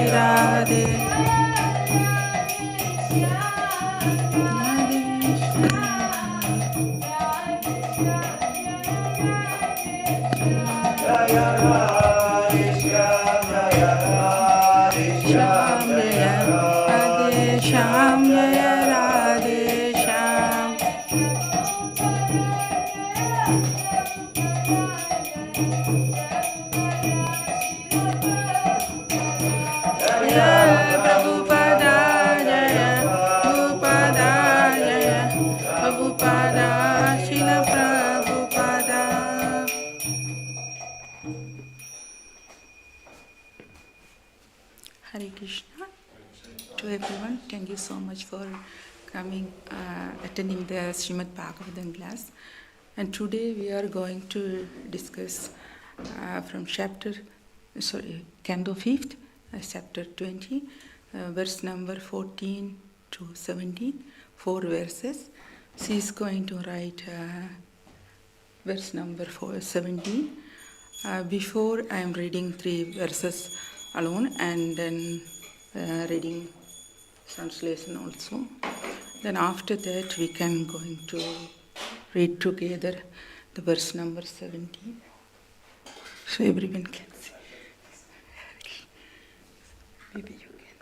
Radhe. Shyam Jaya Radhe Shyam. Jaya Prabhupada Jaya Prabhupada Jaya Prabhupada Srila Prabhupada. Hare Krishna to everyone. Thank you so much for coming, attending the Srimad Bhagavatam class. And today we are going to discuss from Canto 5th, chapter 20, verse number 14 to 17, 4 verses. She is going to write verse number 17. Before I am reading 3 verses alone and then reading translation also. Then after that we can going to read together the verse number 17. So everyone can see. Maybe you can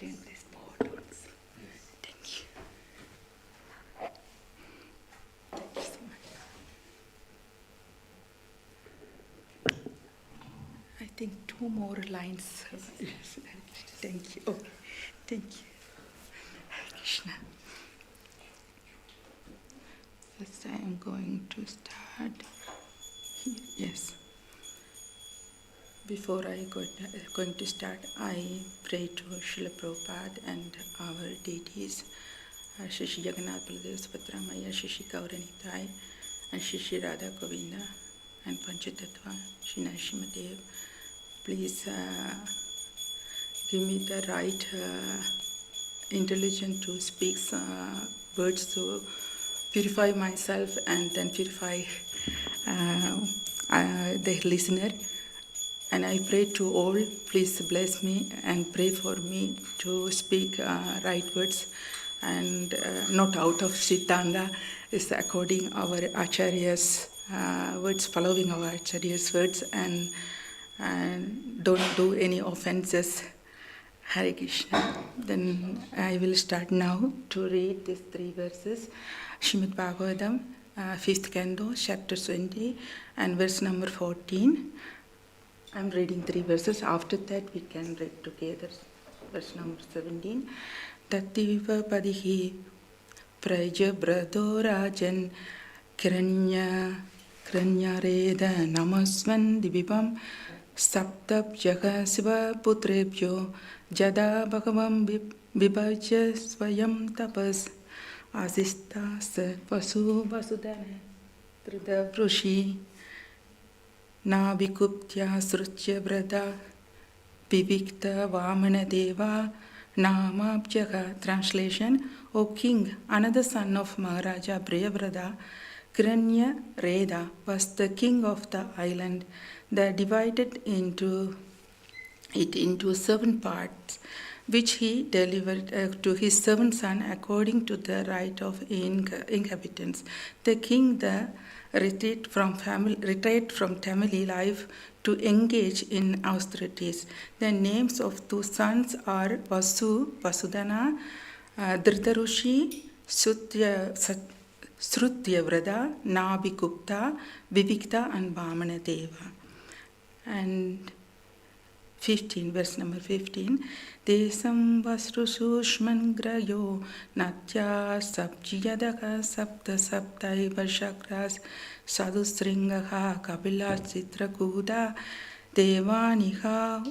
turn this board also. Thank you. Thank you so much. I think 2 more lines. Yes. Thank you. Okay. Thank you. Hare Krishna. First I am going to start here. Yes. Before I going to start, I pray to Srila Prabhupada and our deities, Shri Jagannath Baladev Subhadra Maya, Shri Gauranitai, and Shri Radha Govinda, and Panchatattva, Shri Narasimhadev. Please give me the right intelligence to speak words to purify myself and then purify the listener. And I pray to all, please bless me and pray for me to speak right words and not out of Siddhanta, is according our Acharya's words, following our Acharya's words, and don't do any offenses. Hare Krishna. Then I will start now to read these 3 verses. Srimad Bhagavatam, 5th Canto, chapter 20, and verse number 14. I'm reading 3 verses. After that, we can read together verse number 17. Tativa padihi praja brado rajan kranya reda namasvan divipam saptab jaga siva putrebhyo jada bhagavam vibhajya swayam tapas asista sa vasu vasudana trida vrushi na vikuptya srutya vrata vivikta vamana deva namabjaga. Translation: O king, another son of Maharaja Priyavrata, Kiranya Reda was the king of the island. They divided it into 7 parts, which he delivered to his 7th son according to the right of inhabitants. The king retired from family life to engage in austerities. The names of 2 sons are Vasudana, Dhritarushi, Srutyavrata, Nabhigupta, Vivikta, and Vamana Deva. And 15, verse number 15. Desam vasru sushman grayo natya sabjiyadaka sapta saptaiva shakras sadhustringaha kapila chitrakuda devaniha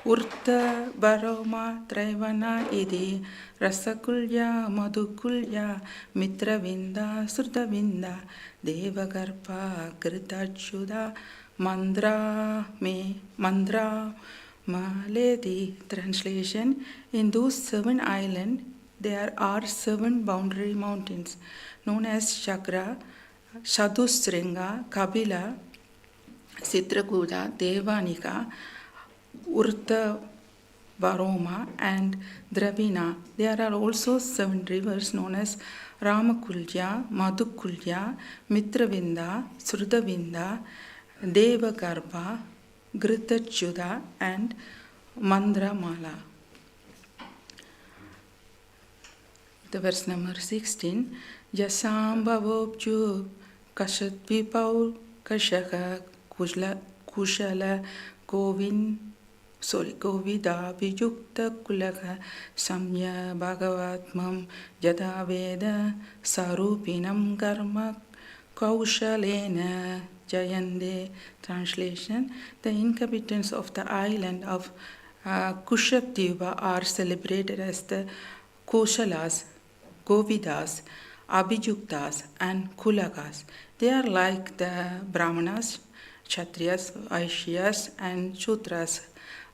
urta varoma traivana idi rasakulya madhukulya mitravinda srutavinda devagarpa kritachuda Mandra Maledi. Translation: in those 7 islands, there are 7 boundary mountains known as Chakra, Sadhustringa, Kapila, Chitrakuta, Devanika, Urta Varoma, and Dravina. There are also 7 rivers known as Ramakulja, Madhukulja, Mitravinda, Srudavinda, Devagarbha, Gritachyuda, and Mandramala. The verse number 16. Yasambhavobju kashatvipau kashaka kushala Govida vijukta kulaka samya bhagavatmam yada veda sarupinam karma kaushalena jayande. Translation. The inhabitants of the island of Kushabdvipa are celebrated as the Koshalas, Govidas, Abhijuktas, and Kulakas. They are like the Brahmanas, Kshatriyas, Vaishyas, and Shudras,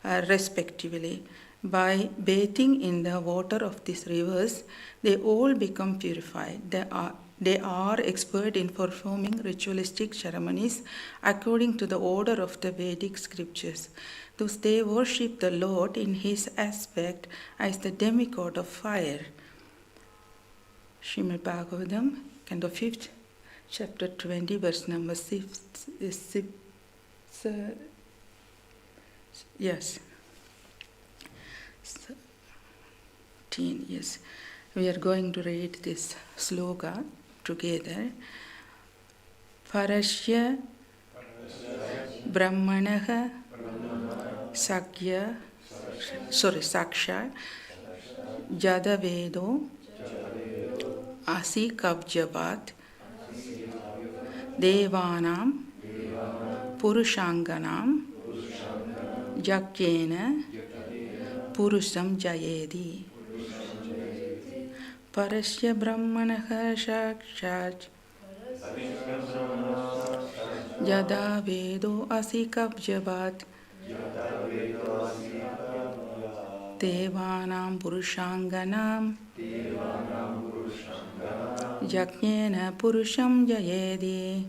respectively. By bathing in the water of these rivers, they all become purified. They are expert in performing ritualistic ceremonies according to the order of the Vedic scriptures. Thus, they worship the Lord in his aspect as the demigod of fire. Srimad Bhagavatam, Canto 5th, chapter 20, verse number 6. Yes. 13, yes. We are going to read this sloka together. Parasya Brahmanaha Saksha Jadavedo Asi Kabjavat Devanam Purushanganam Yakyena Purusham Jayedi. Parasya Brahmanaha Sakshat Yada Vedo Asi Kabjavat Devanam Purushanganam Yakyena Purusham Jayedi.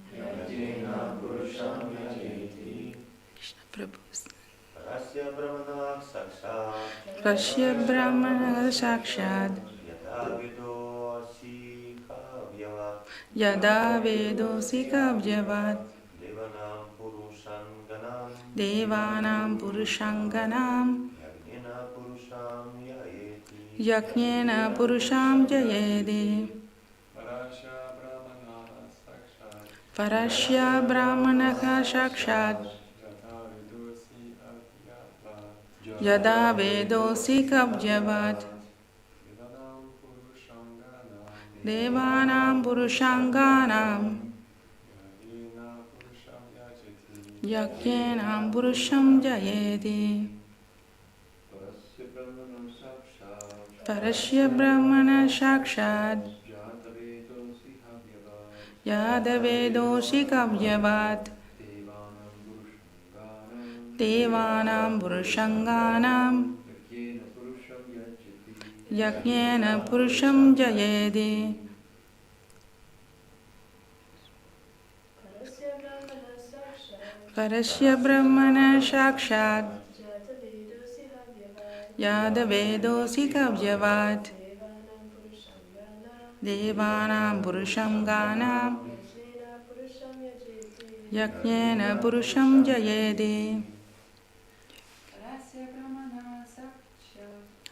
Krishna Prabhu. Parasya Brahmana Sakshat Yada Vedosi Kavyavat Devanam Purushanganam Yakyena Purusham Jayedi. Parasya Brahmana Sakshat Yada Vedosi Kabjavat Devanam Purushanganam Yakyenam Purusham Jayedi. Parasya Brahmana Sakshat Yada Vedosi Kabjavat Devanam Purushanganam Yakyena Purusham Jayedi. Parasya Brahmana Sakshat Yada Vedosi Kabjavat Devanam Purushanganam Yakyena Purusham Jayedi.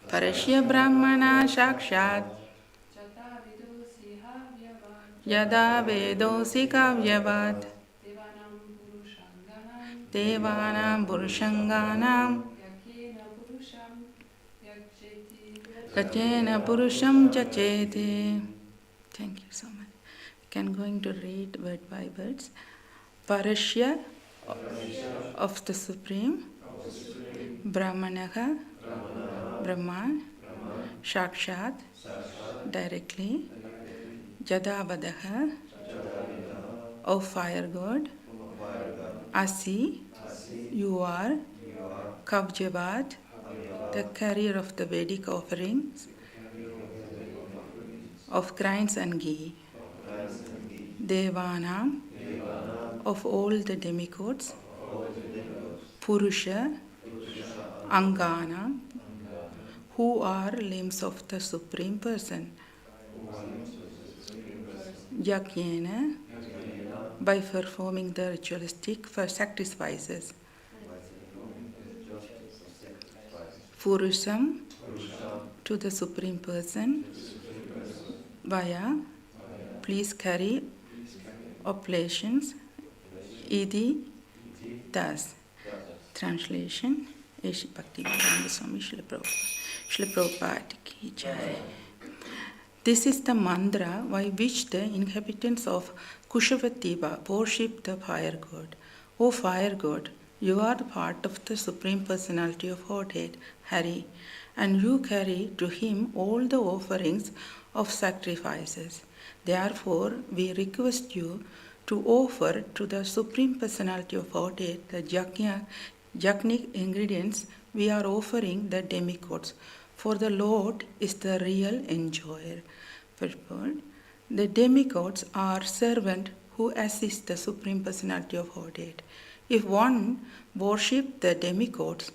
Parasya Brahmana Sakshat Yada Vedosi Kavyavat Devanam Purushanganam Yakyena Purusham Jayeti. Thank you so much. We can going to read word by words. Parasya of the Supreme, Brahmanaha Brahman, Sakshat directly, Jadavadaha O fire god, Asi you are, Kabjavat the carrier of the Vedic offerings of grains and ghee, Devanam of all the demigods, Purusha, Angana who are limbs of the Supreme Person. Yagyena, by performing the ritualistic sacrifices. Purusham, to the Supreme Person. Vaya, please carry oblations. Idi, thus. Translation, Ishi Bhaktivedanta Swami Srila Prabhupada ki jai. This is the mantra by which the inhabitants of Kushavatiba worship the fire god. O fire god, you are the part of the Supreme Personality of Godhead, Hari, and you carry to him all the offerings of sacrifices. Therefore, we request you to offer to the Supreme Personality of Godhead the yajnic ingredients. We are offering the demigods, for the Lord is the real enjoyer. Purport. The demigods are servants who assist the Supreme Personality of Godhead. If one worships the demigods,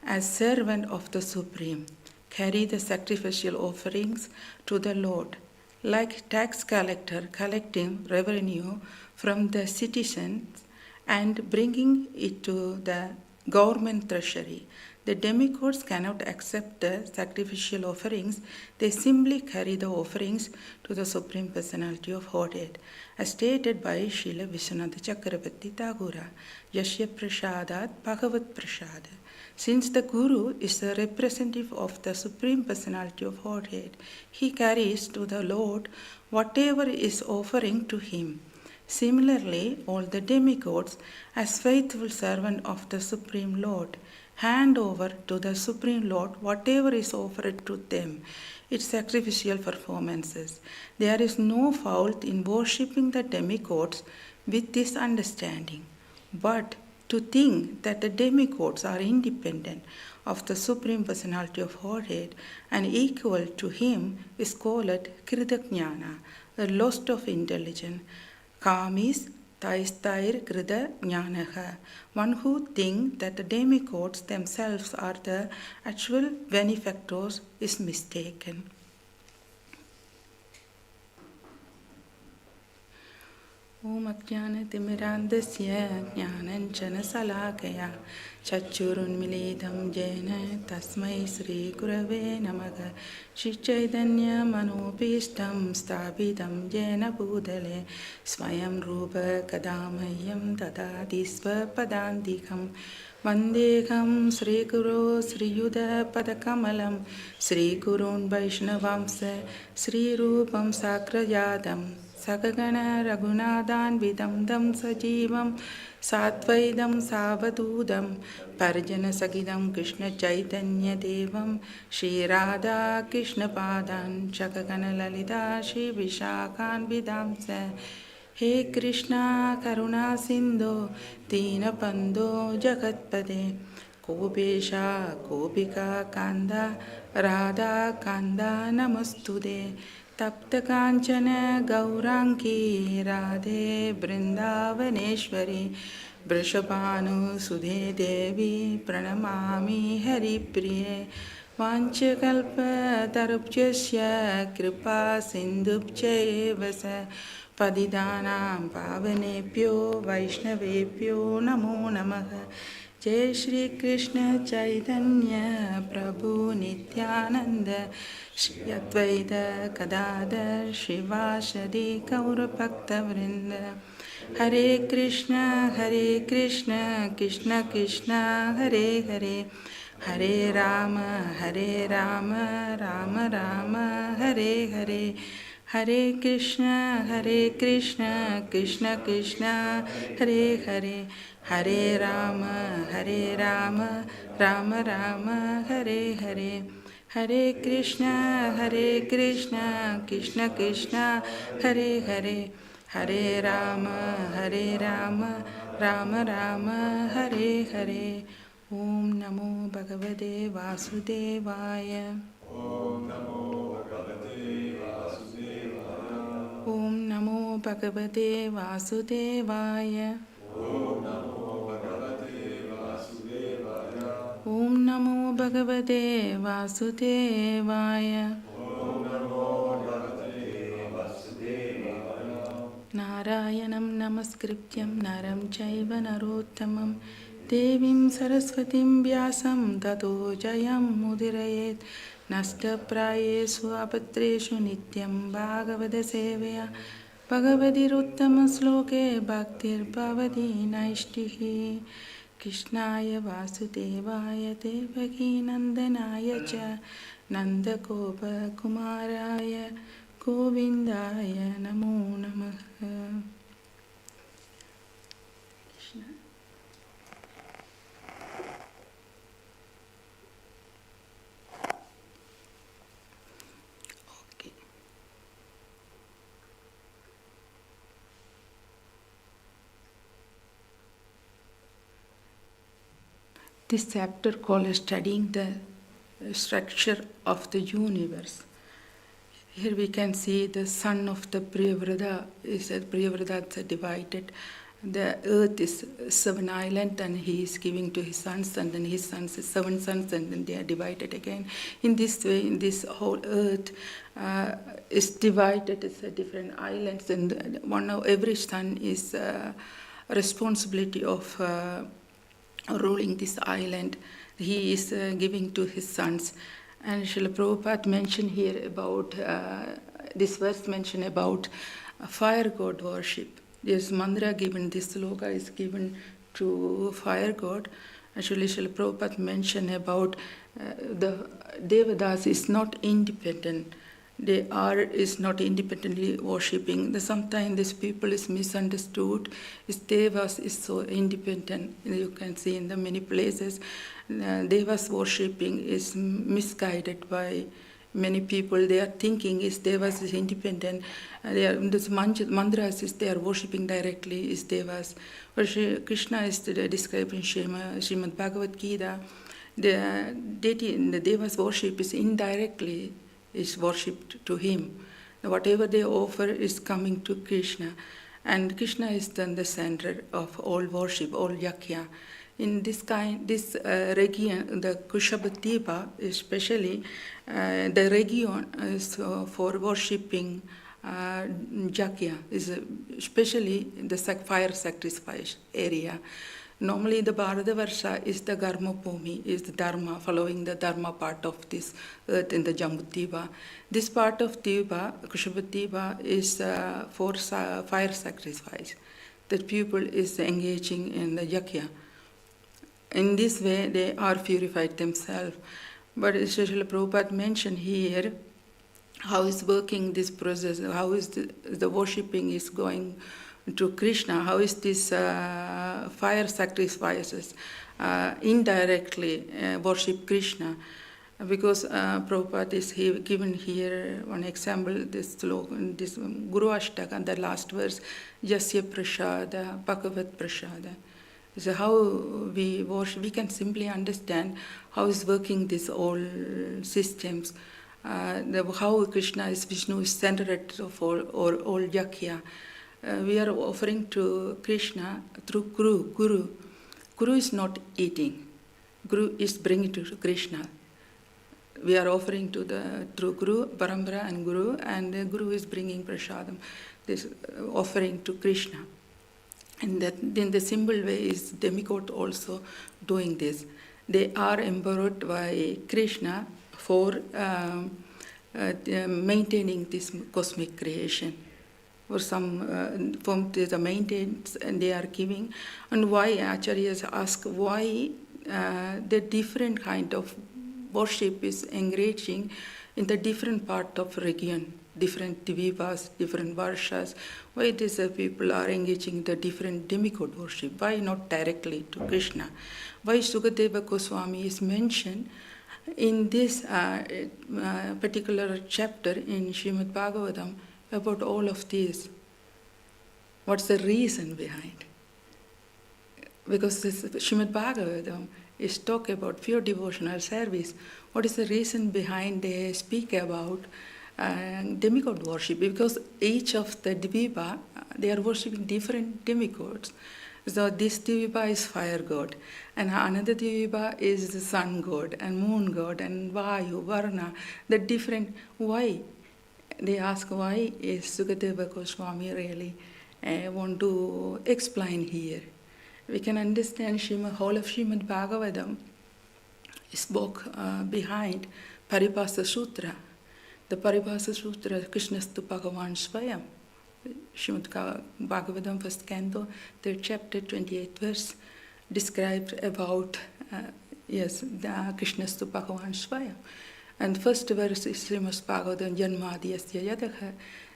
as servant of the Supreme, carry the sacrificial offerings to the Lord, like tax collector collecting revenue from the citizens and bringing it to the government treasury. The demigods cannot accept the sacrificial offerings, they simply carry the offerings to the Supreme Personality of Godhead, as stated by Srila Vishwanath Chakravarti Tagore, Yashya Prasadat Bhagavat Prasada. Since the Guru is the representative of the Supreme Personality of Godhead, he carries to the Lord whatever is offering to him. Similarly, all the demigods, as faithful servants of the Supreme Lord, hand over to the Supreme Lord whatever is offered to them, its sacrificial performances. There is no fault in worshipping the demigods with this understanding, but to think that the demigods are independent of the Supreme Personality of Godhead and equal to him is called Kridajnana, the loss of intelligence. Kamis Taistair Krida Jnanaha, one who thinks that the demigods themselves are the actual benefactors is mistaken. Om Ajnana Timirandasya Jnananjana Salakaya Chachurun Milidam Jena Tasmai Sri Gurave Namaga Shri Chaitanya Manopishtam Stabidam Jena Budale Swayam Rupa Kadamayam Tadadi Swapadandikam Vandekam Sri Guru Sri Yuda Padakamalam Sri Gurun Vaishnavamsa Sri Rupam Sakrayadam Sakagana Raghunadan Vidam Sajivam Satvaidam Savadudam Parjana Sagidam Krishna Chaitanya Devam Shri Radha Krishna Padan Shakagana Lalita Shri Vishakhan Vidamsa He Krishna Karuna Sindhu Dina Pando Jagatpade Kopesha Kopika Kanda Radha Kanda Namastude Tapta Kanchana Gaurangi Radhe Brindavaneshwari Vrishabhanu Sudhe Devi Pranamami Haripriye Vanchakalpa Tarupchasya Kripa Sindhupchaye Vasa Padidanam Pavanepyo Vaishnavepyo Namo Namaha Jai Shri Krishna Chaitanya Prabhu Nityananda Shri Advaita Gadadhar Shivasadi Gaura Bhakta Vrinda Hare Krishna Krishna Krishna Hare Hare Hare Rama Rama Rama Hare Hare Hare Krishna Krishna Krishna Hare Hare Hare Rama Rama Hare Hare Hare Krishna Krishna Krishna Hare Hare Hare Rama Rama Hare Hare Om Namo Bhagavate Vasudevaya Om Namo Bhagavate Vasudevaya Om Namo Bhagavate Vasudevaya Om Namo Bhagavate Vasudevaya Om Namo Bhagavate Vasudevaya. Narayanam Namaskrityam Naram Chaiva Narottamam Devim Saraswatim Vyasam Tato Jayam Mudirayet Nasta Prayesu Apatreshu Nityam Bhagavada Sevaya Bhagavadi Ruttama Sloke Bhaktir Bhavadi Naishtihi Krishnaya Vasudevaya Devaki Nandanaya Cha Nandagopa Kumaraya Govindaya Namo Namaha. Krishna. Okay. This chapter called Studying the Structure of the Universe. Here we can see the son of the Priyavrata is a Priyavrata divided. The earth is 7 islands and he is giving to his sons, and then his sons is 7 sons, and then they are divided again. In this way, in this whole earth is divided into different islands, and one of every son is responsibility of ruling this island. He is giving to his sons. And Srila Prabhupada mentioned here about, this verse mentioned about fire god worship. This mantra given, this sloka is given to fire god. Actually, Srila Prabhupada mentioned about the Devadas is not independent. They is not independently worshipping. Sometimes this people is misunderstood. Devas is so independent. You can see in the many places, Devas worshipping is misguided by many people. They are thinking is Devas is independent. This mantras is they are worshipping directly is Devas. But Krishna is describing Srimad Bhagavad Gita. The deity, the Devas worship is indirectly is worshipped to him. Whatever they offer is coming to Krishna. And Krishna is then the center of all worship, all yakya. In this region, the Kushabhatipa especially, the region is for worshipping yakya, is especially the fire sacrifice area. Normally, the Bharatavarsha is the Garma Bhumi, is the Dharma, following the Dharma part of this earth in the Jambudvipa. This part of Dvipa, Kushabhatipa, is for fire sacrifice. The people is engaging in the yakya. In this way, they are purified themselves. But Srila Prabhupada mentioned here how is working this process, how is the worshipping is going to Krishna, how is this fire sacrifices indirectly worship Krishna. Because Prabhupada is given here one example, this Guru Ashtaka, the last verse, Jasya Prasada, Bhagavat Prasada. So how we worship, we can simply understand how is working these all systems, how Krishna is, Vishnu is centered of all yakya. We are offering to Krishna through Guru. Guru is not eating. Guru is bringing to Krishna. We are offering to through Guru, Parambara and the Guru is bringing prasadam, this offering to Krishna. And that in the simple way is demigod also doing this. They are empowered by Krishna for maintaining this cosmic creation. For some from the maintenance and they are giving, and why Acharyas ask why the different kind of worship is engaging in the different part of region, different Dvipas, different Varshas. Why these people are engaging the different demigod worship? Why not directly to Krishna? Why Sukadeva Goswami is mentioned in this particular chapter in Srimad Bhagavatam about all of these? What's the reason behind? Because this Srimad Bhagavatam is talk about pure devotional service. What is the reason behind they speak about demigod worship? Because each of the Dvipa, they are worshipping different demigods. So this Diviba is fire god, and another Diviba is the sun god and moon god and Vayu, Varna. The different why they ask why is Sukadeva Goswami really want to explain here. We can understand whole of Srimad Bhagavatam spoke behind Paribhasa Sutra. The Paribhasa Sutra, Krishnastu Bhagavan Swayam. Srimad Bhagavatam, first canto, 3rd chapter, 28th verse, described about, the Krishnastu Bhagavan Swayam. And first verse is Srimad Bhagavatam, Janmadi Asya Yadaha.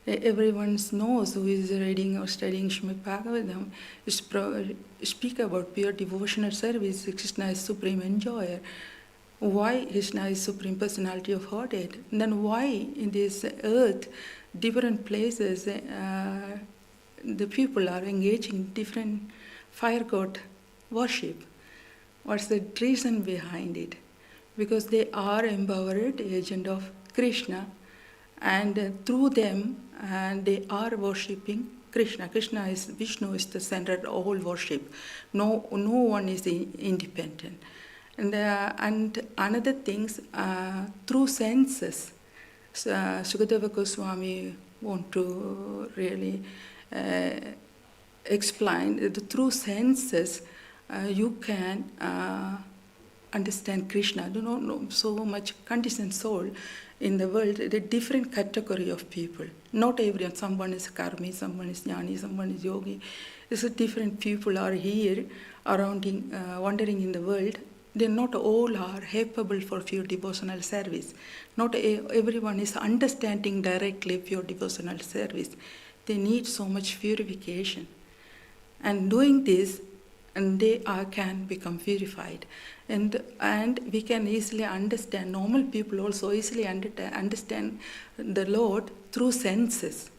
Everyone knows who is reading or studying Srimad Bhagavatam speak about pure devotional service. Krishna is supreme enjoyer. Why Krishna is supreme personality of Godhead? And then why in this earth, different places, the people are engaging in different fire god worship? What's the reason behind it? Because they are empowered agent of Krishna, and through them, they are worshipping Krishna. Krishna is Vishnu is the center of all worship. No one is independent. And another things through senses. Sukadeva Goswami want to really explain that through senses you can understand Krishna. Do not know so much conditioned soul in the world. The different category of people. Not everyone. Someone is karmi, someone is jnani, someone is yogi. It's a different people are here around wandering in the world. They not all are capable for pure devotional service. Not everyone is understanding directly pure devotional service. They need so much purification. And doing this, and they can become purified. And we can easily understand, normal people also easily understand the Lord through senses.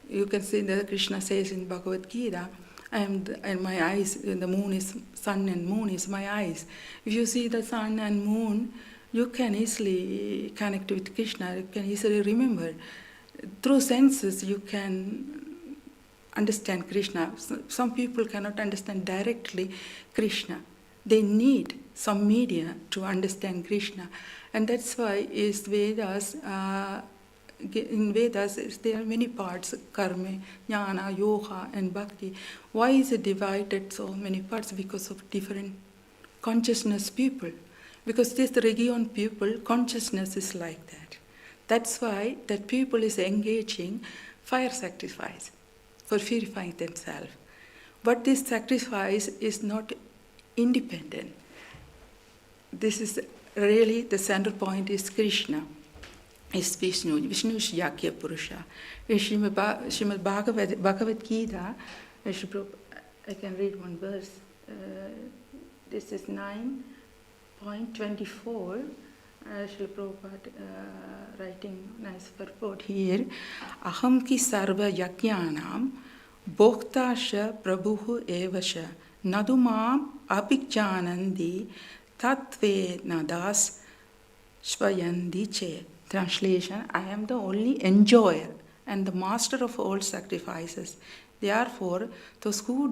You can see that Krishna says in Bhagavad Gita, and my eyes, the moon is, sun and moon is my eyes. If you see the sun and moon, you can easily connect with Krishna, you can easily remember. Through senses, you can understand Krishna. Some people cannot understand directly Krishna. They need some media to understand Krishna. And that's why is Vedas, in Vedas, there are many parts, karma, jnana, yoga, and bhakti. Why is it divided so many parts? Because of different consciousness people. Because this region people, consciousness is like that. That's why that people is engaging fire sacrifice for purifying themselves. But this sacrifice is not independent. This is really the center point is Krishna. Is Vishnu. Vishnu is Yakya Purusha. In Srimad Bhagavad Gita, I can read one verse. This is 9.24. Srila Prabhupada writing nice purport here. Aham ki sarva yakyanam bhoktasha prabhuhu evasha nadumam abhikjanandi tatve nadas svayandi che. Translation, I am the only enjoyer and the master of all sacrifices. Therefore, those who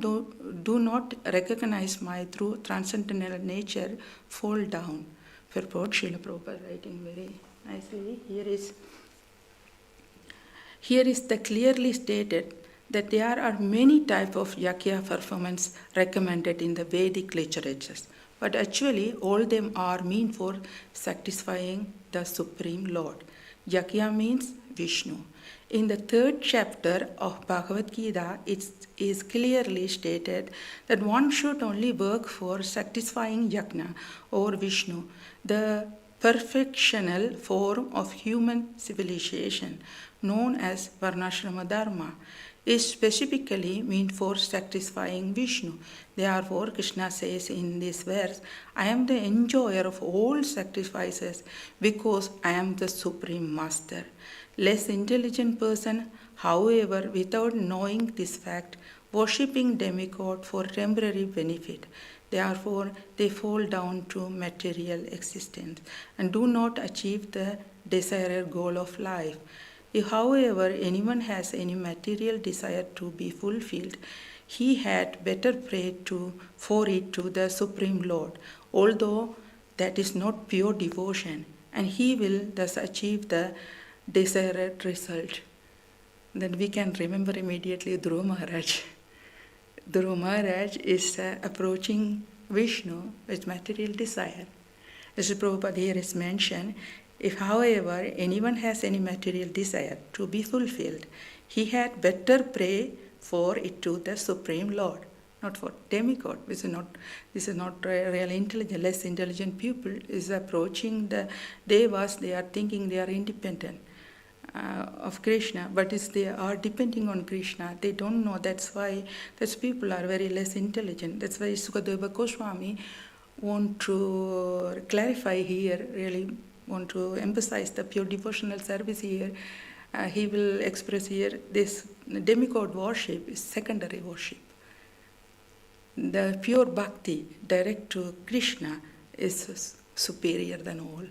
do not recognize my true transcendental nature fall down. Purport, Srila Prabhupada writing very nicely. Here is the clearly stated that there are many types of yakya performance recommended in the Vedic literatures. But actually, all them are meant for satisfying the Supreme Lord. Yakya means Vishnu. In the 3rd chapter of Bhagavad Gita, it is clearly stated that one should only work for satisfying Yajna or Vishnu, the perfectional form of human civilization known as Varnashrama Dharma, is specifically meant for satisfying Vishnu. Therefore, Krishna says in this verse, I am the enjoyer of all sacrifices because I am the Supreme Master. Less intelligent person, however, without knowing this fact, worshipping demigod for temporary benefit. Therefore, they fall down to material existence and do not achieve the desired goal of life. If, however, anyone has any material desire to be fulfilled, he had better prayed for it to the Supreme Lord, although that is not pure devotion, and he will thus achieve the desired result. Then we can remember immediately Dhruva Maharaj. Dhruva Maharaj is approaching Vishnu with material desire. As Prabhupada here is mentioned, if however anyone has any material desire to be fulfilled, he had better pray for it to the Supreme Lord, not for demigod. This is not really intelligent. Less intelligent people is approaching the devas. They are thinking they are independent of Krishna, but they are depending on Krishna. They don't know. That's people are very less intelligent. That's why Sukadeva Goswami want to clarify here, really want to emphasize the pure devotional service here. He will express here this demigod worship is secondary worship. The pure bhakti direct to Krishna is superior than all.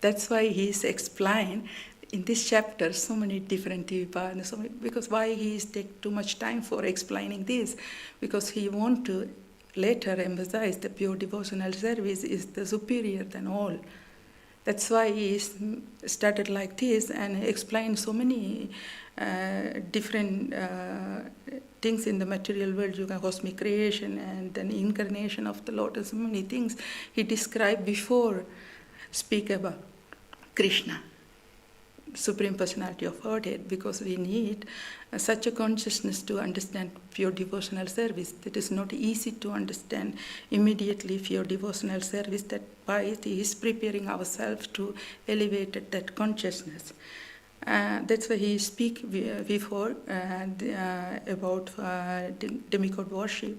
That's why he is explained in this chapter so many different vipas. Because why he is take too much time for explaining this? Because he want to later emphasize the pure devotional service is the superior than all. That's why he started like this and explained so many different things in the material world, cosmic creation and then incarnation of the Lord, and so many things he described before speak about Krishna, Supreme Personality of Godhead, because we need such a consciousness to understand pure devotional service. It is not easy to understand immediately pure devotional service. That by it he is preparing ourselves to elevate that consciousness. That's why he speak before about demigod worship.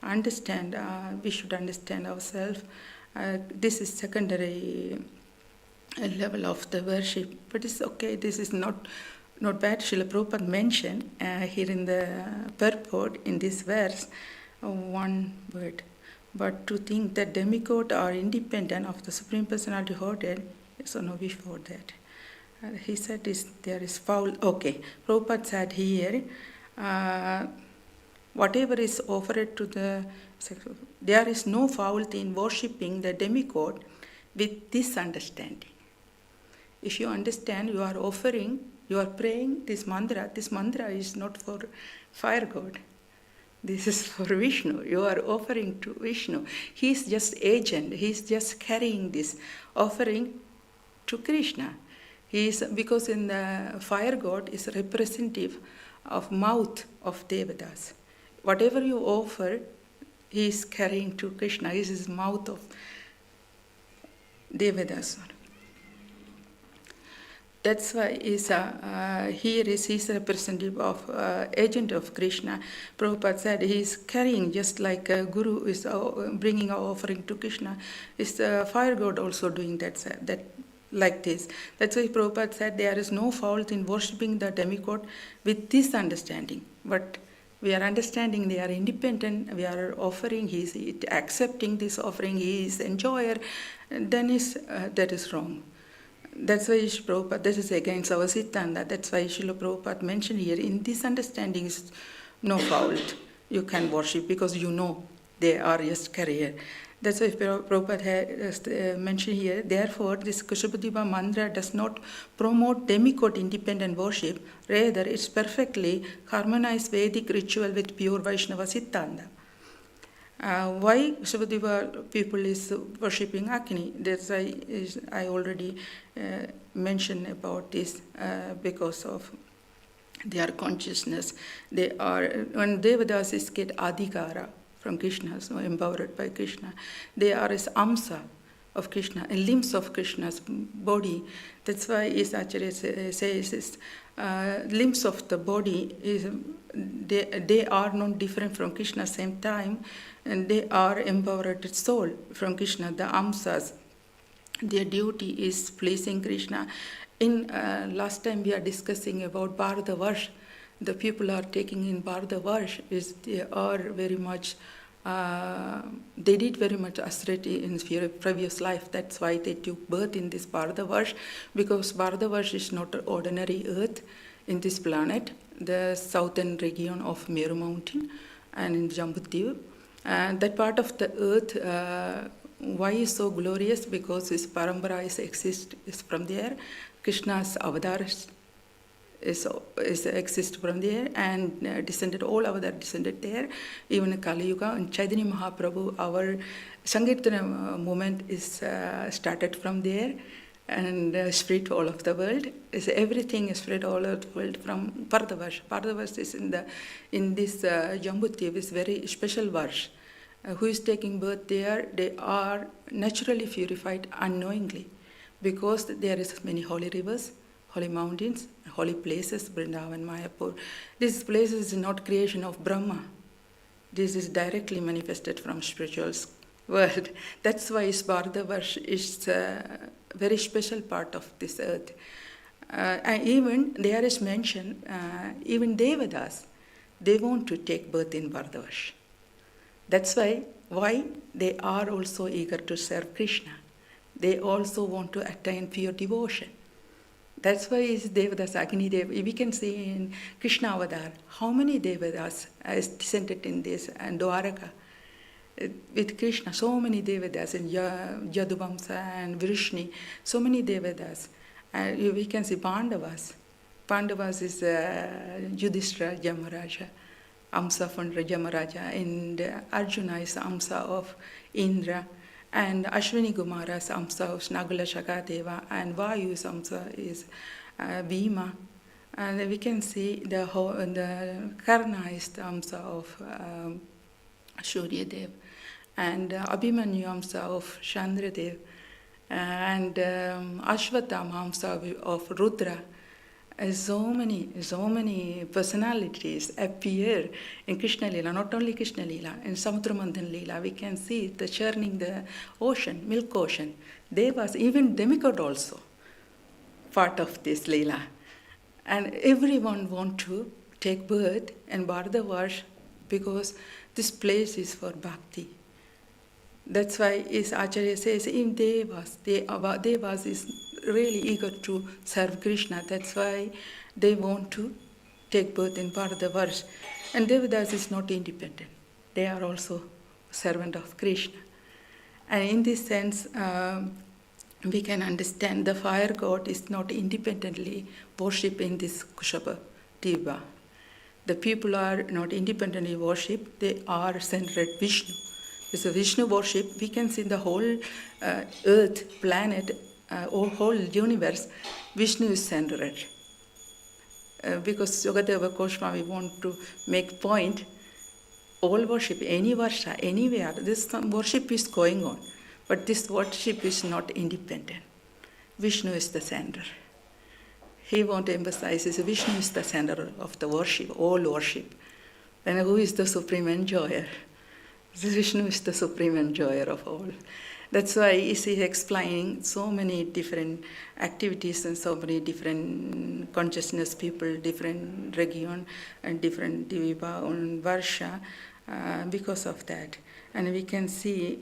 We should understand ourselves. This is secondary level of the worship, but it's okay. This is not bad. Srila Prabhupada mentioned here in the purport in this verse one word, but to think that demigod are independent of the Supreme Personality of Godhead. So no, before that he said there is foul. Okay, Prabhupada said here whatever is offered to there is no faulty in worshipping the demigod with this understanding. If you understand, you are offering, you are praying this mantra is not for fire god. This is for Vishnu. You are offering to Vishnu. He is just agent. He is just carrying this offering to Krishna. Because in the fire god is representative of mouth of Devatas. Whatever you offer, he is carrying to Krishna. He is mouth of Devatas. That's why here he's representative of agent of Krishna. Prabhupada said he is carrying, just like a guru is bringing an offering to Krishna. Is the fire god also doing that like this? That's why Prabhupada said there is no fault in worshipping the demigod with this understanding. But we are understanding they are independent. We are offering. He is accepting this offering. He is enjoyer. Then that is wrong. That's why Prabhupada, this is against our Siddhanta. That's why Srila Prabhupada mentioned here, in this understanding is no fault. You can worship because you know they are just carrier. That's why Prabhupada has mentioned here, therefore this Kushapadeva mantra does not promote demigod independent worship, rather it's perfectly harmonized Vedic ritual with pure Vaishnava Siddhanta. Why Kushapadeva people is worshipping Agni? That's why I already mentioned about this because of their consciousness. They are, when Devadasis get adhikara from Krishna, so empowered by Krishna, they are as amsa of Krishna, and limbs of Krishna's body. That's why Acharya says limbs of the body they are not different from Krishna same time, and they are empowered soul from Krishna, the amsas. Their duty is pleasing Krishna. In last time we are discussing about Bharatavarsha. The people are taking in Bharatavarsha is they are very much they did very much austerity in their previous life. That's why they took birth in this Bharatavarsha, because Bharatavarsha is not an ordinary earth in this planet, the southern region of Meru Mountain. and in Jambudvipa. That part of the earth, why is so glorious? Because his parampara is from there. Krishna's avatar is exist from there, and descended, all avatar descended there. Even Kali Yuga and Chaitanya Mahaprabhu, our Sankirtana movement is started from there and spread to all of the world. Everything is spread all over the world from Bharatavarsha. Bharatavarsha is in this Jambudvipa is very special verse. Who is taking birth there, they are naturally purified unknowingly, because there is many holy rivers, holy mountains, holy places, Vrindavan, Mayapur. These places is not creation of Brahma. This is directly manifested from spiritual world. That's why Bharatavarsha is a very special part of this earth. And even there is mention, even Devadas, they want to take birth in Bharatavarsha. That's why they are also eager to serve Krishna. They also want to attain pure devotion. That's why is Devadas, Agni Dev. We can see in Krishna Avatar how many Devadas is descended in this, and Dwaraka. With Krishna, so many Devadas, in Yaduvamsa and Vrishni, so many Devadas. We can see Pandavas. Pandavas is Yudhishthira, Jamaraja, Amsa from Jamaraja, and Arjuna is Amsa of Indra, and Ashwini Kumara is Amsa of Nagula Shakadeva, and Vayu is Amsa is Bhima. And we can see the Karna is the Amsa of Suryadev, and Abhimanyu Amsa of Chandradev, and Ashwatthama Amsa of Rudra. So many personalities appear in Krishna Lila, not only Krishna Lila, in Samudramanthan Lila. We can see the churning the ocean, milk ocean. Devas, even demigod also, part of this Lila. And everyone want to take birth in Bharatavarsha because this place is for bhakti. That's why is Acharya says in Devas is really eager to serve Krishna. That's why they want to take birth in Bharatavarsha. And Devadas is not independent. They are also servant of Krishna. And in this sense, we can understand the fire god is not independently worshipped in this Kushaba Diva. The people are not independently worshipped, they are centered Vishnu. It's a Vishnu worship. We can see the whole earth, planet, or whole universe, Vishnu is centered. Because Yogadeva Goswami want to make point, all worship, any varsha, anywhere, this worship is going on. But this worship is not independent. Vishnu is the center. He wants to emphasize is Vishnu is the center of the worship, all worship. And who is the supreme enjoyer? Vishnu is the supreme enjoyer of all. That's why he is explaining so many different activities and so many different consciousness people, different region and different Divipa and Varsha because of that. And we can see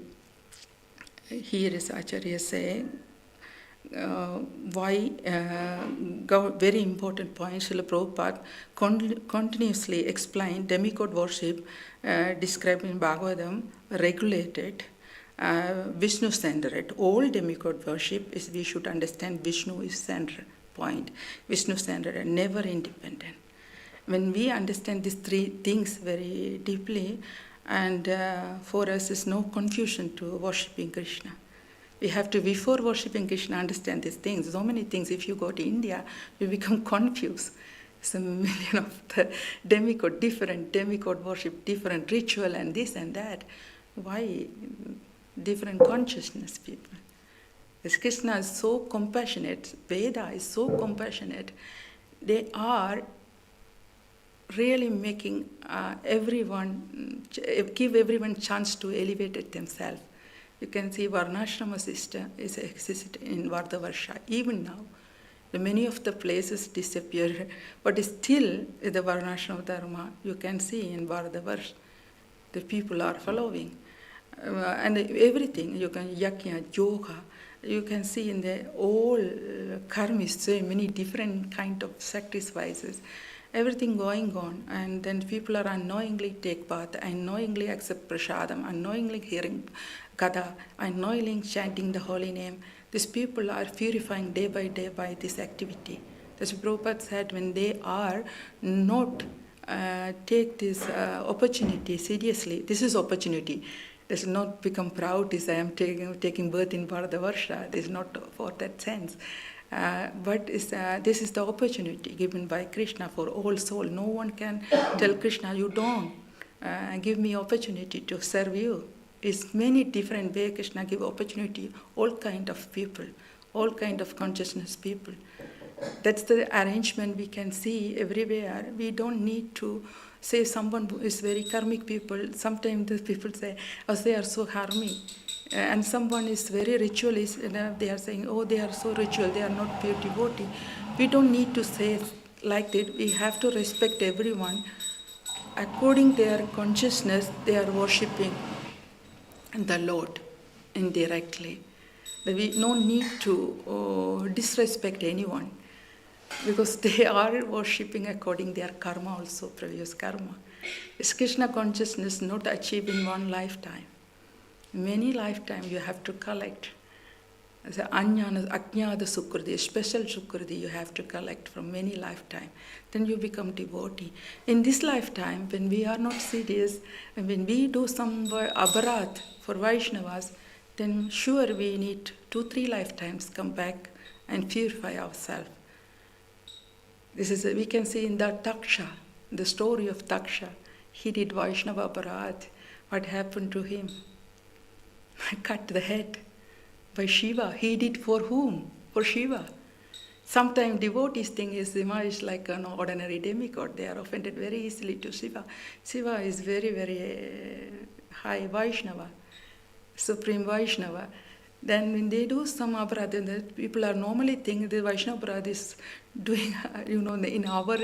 here is Acharya saying why very important point Srila Prabhupada continuously explained demigod worship described in Bhagavatam regulated Vishnu centered. All demigod worship is we should understand Vishnu is center point. Vishnu centered and never independent. When we understand these three things very deeply, and for us is no confusion to worshipping Krishna. We have to, before worshipping Krishna, understand these things. So many things, if you go to India, you become confused. It's a million of the different demigod worship, different ritual and this and that. Why? Different consciousness people. Because Krishna is so compassionate, Veda is so compassionate, they are really making give everyone chance to elevate it themselves. You can see Varnashrama system is existed in Bharatavarsha. Even now, many of the places disappear, but still the Varnashrama Dharma you can see in Bharatavarsha. The people are following. And everything, you can yakya, yoga, you can see in the all karmis, so many different kind of sacrifices. everything going on, and then people are unknowingly take bath, unknowingly accept prasadam, unknowingly hearing katha, unknowingly chanting the holy name. These people are purifying day by this activity. As Prabhupada said, when they are not take this opportunity seriously, this is opportunity. Does not become proud as I am taking birth in Bharatavarsha. This is not for that sense. But this is the opportunity given by Krishna for all soul. No one can tell Krishna, you don't give me opportunity to serve you. It's many different ways Krishna give opportunity, all kind of people, all kind of consciousness people. That's the arrangement we can see everywhere. We don't need to say someone who is very karmic people. Sometimes the people say, oh, they are so harming. And someone is very ritualist, and they are saying, oh, they are so ritual, they are not pure devotee. We don't need to say like that. We have to respect everyone. According to their consciousness, they are worshipping the Lord indirectly. But we don't need to disrespect anyone, because they are worshipping according to their karma also, previous karma. It's Krishna consciousness not achieved in one lifetime. Many lifetimes you have to collect. The ajnana sukriti, special sukriti you have to collect from many lifetimes. Then you become devotee. In this lifetime, when we are not serious, and when we do some aparadh for Vaishnavas, then sure we need 2-3 lifetimes come back and purify ourselves. This is we can see in the Taksha, the story of Taksha. He did Vaishnava aparadh. What happened to him? Cut the head by Shiva. He did for whom? For Shiva. Sometimes devotees think Shiva is like an ordinary demigod. They are offended very easily to Shiva. Shiva is very, very high Vaishnava, supreme Vaishnava. Then when they do some aparadha, people are normally think the Vaishnava aparadha is doing, in our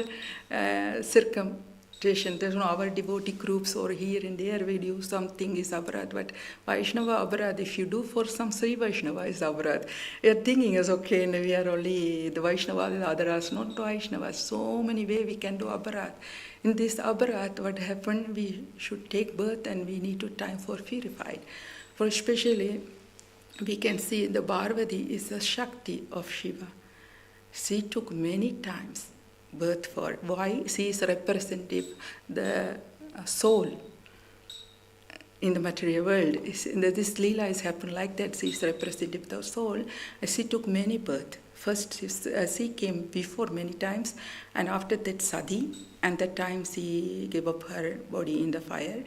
circumcision. There's no our devotee groups or here and there we do something is aparadha. But Vaishnava aparadha, if you do for some Sri Vaishnava is aparadha. You're thinking is okay, and we are only the Vaishnava, the others not Vaishnava. So many ways we can do aparadha. In this aparadha, what happened? We should take birth and we need to time for purified. For especially, we can see the Parvati is the Shakti of Shiva. She took many times birth for. Why? She is representative the soul in the material world. This Leela is happened like that. She is representative the soul. She took many birth. First, she came before many times, and after that Sati, and that time she gave up her body in the fire.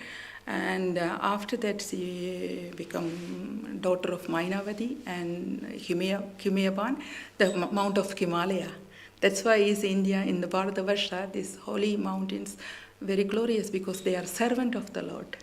And after that, she became daughter of Mainavati and Himayavan, the Mount of Himalaya. That's why is India in the Bharatavarsha, these holy mountains, very glorious because they are servant of the Lord.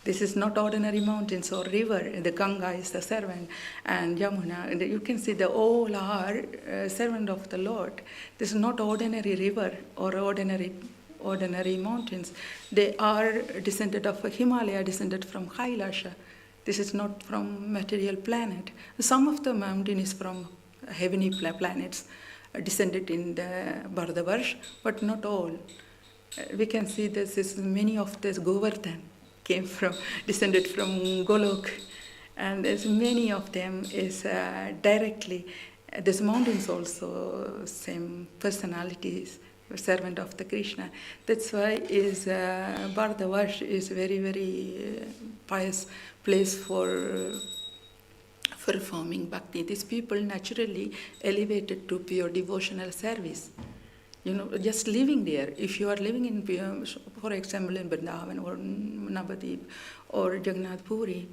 This is not ordinary mountains or river. The Ganga is the servant, and Yamuna. And you can see they all are servant of the Lord. This is not ordinary river or ordinary mountains. They are descended of Himalaya, descended from Kailasha. This is not from material planet. Some of the mountain is from heavenly planets, descended in the Bharatavarsha, but not all. We can see this is many of this Govardhan came from, descended from Golok, and there's many of them is directly, these mountains also same personalities, servant of the Krishna. That's why is Bharatavarsha is very, very pious place for performing bhakti. These people naturally elevated to pure devotional service. Just living there. If you are living in, for example, in Vrindavan or Navadip or Jagannath Puri,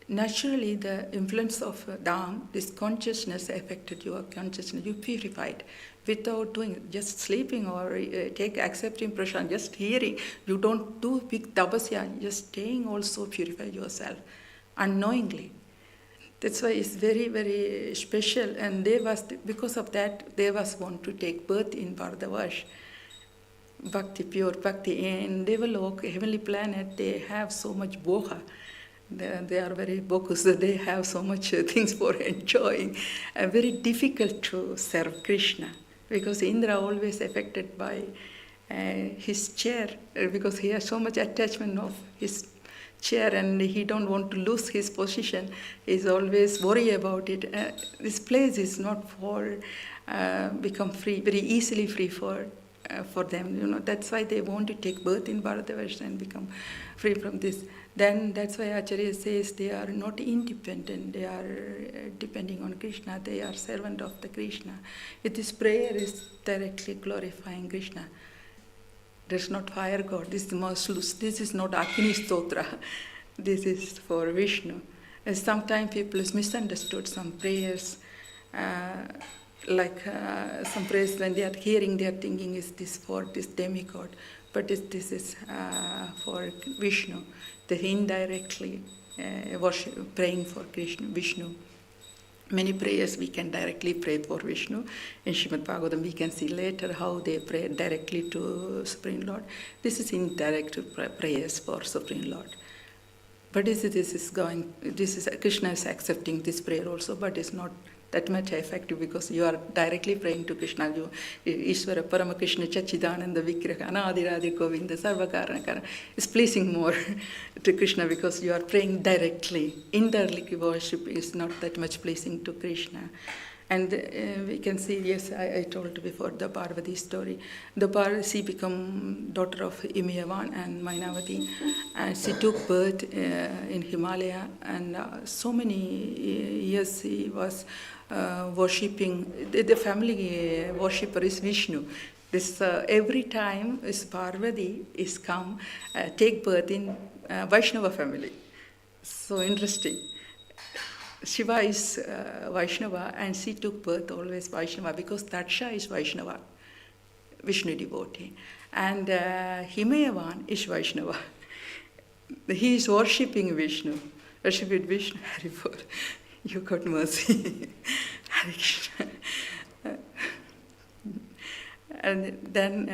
naturally the influence of Dham, this consciousness affected your consciousness. You purified without doing, just sleeping or accepting prasad, just hearing. You don't do big tapasya, just staying also purify yourself unknowingly. That's why it's very, very special. And because of that, Devas want to take birth in Bharatavarsha. Bhakti, pure bhakti. In Devalok, heavenly planet, they have so much boha. They are very focused. They have so much things for enjoying. Very difficult to serve Krishna. because Indra always affected by his chair, because he has so much attachment of his chair and he don't want to lose his position. He's always worry about it. This place is not for become free, very easily free for them. That's why they want to take birth in Bharatavarsha and become free from this. Then that's why Acharya says they are not independent. They are depending on Krishna. They are servant of the Krishna. This prayer is directly glorifying Krishna. There's not fire god. This is not Agni Stotra. This is for Vishnu. And sometimes people is misunderstood some prayers. Some prayers when they are hearing, they are thinking, is this for this demigod? But this is for Vishnu. They indirectly praying for Vishnu. Many prayers we can directly pray for Vishnu. In Srimad Bhagavatam we can see later how they pray directly to Supreme Lord. This is indirect prayers for Supreme Lord. But Krishna is accepting this prayer also, but it's not that much effective because you are directly praying to Krishna. Ishvara Parama Krishna Chachidananda Vigraha Anadiradi Govinda Sarvakarana is pleasing more to Krishna because you are praying directly. Indirectly worship is not that much pleasing to Krishna. And we can see, yes, I told before the Parvati story. She became daughter of Himayavan and Mainavati, and she took birth in Himalaya, and so many years she was worshipping. The family worshipper is Vishnu. This every time is Parvati is come take birth in Vaishnava family. So interesting. Shiva is Vaishnava and she took birth always Vaishnava because Taksha is Vaishnava, Vishnu devotee. And Himayavan is Vaishnava. He is worshipping Vishnu. Worshiping Vishnu, Haribol. You got mercy. Hare Krishna. And then,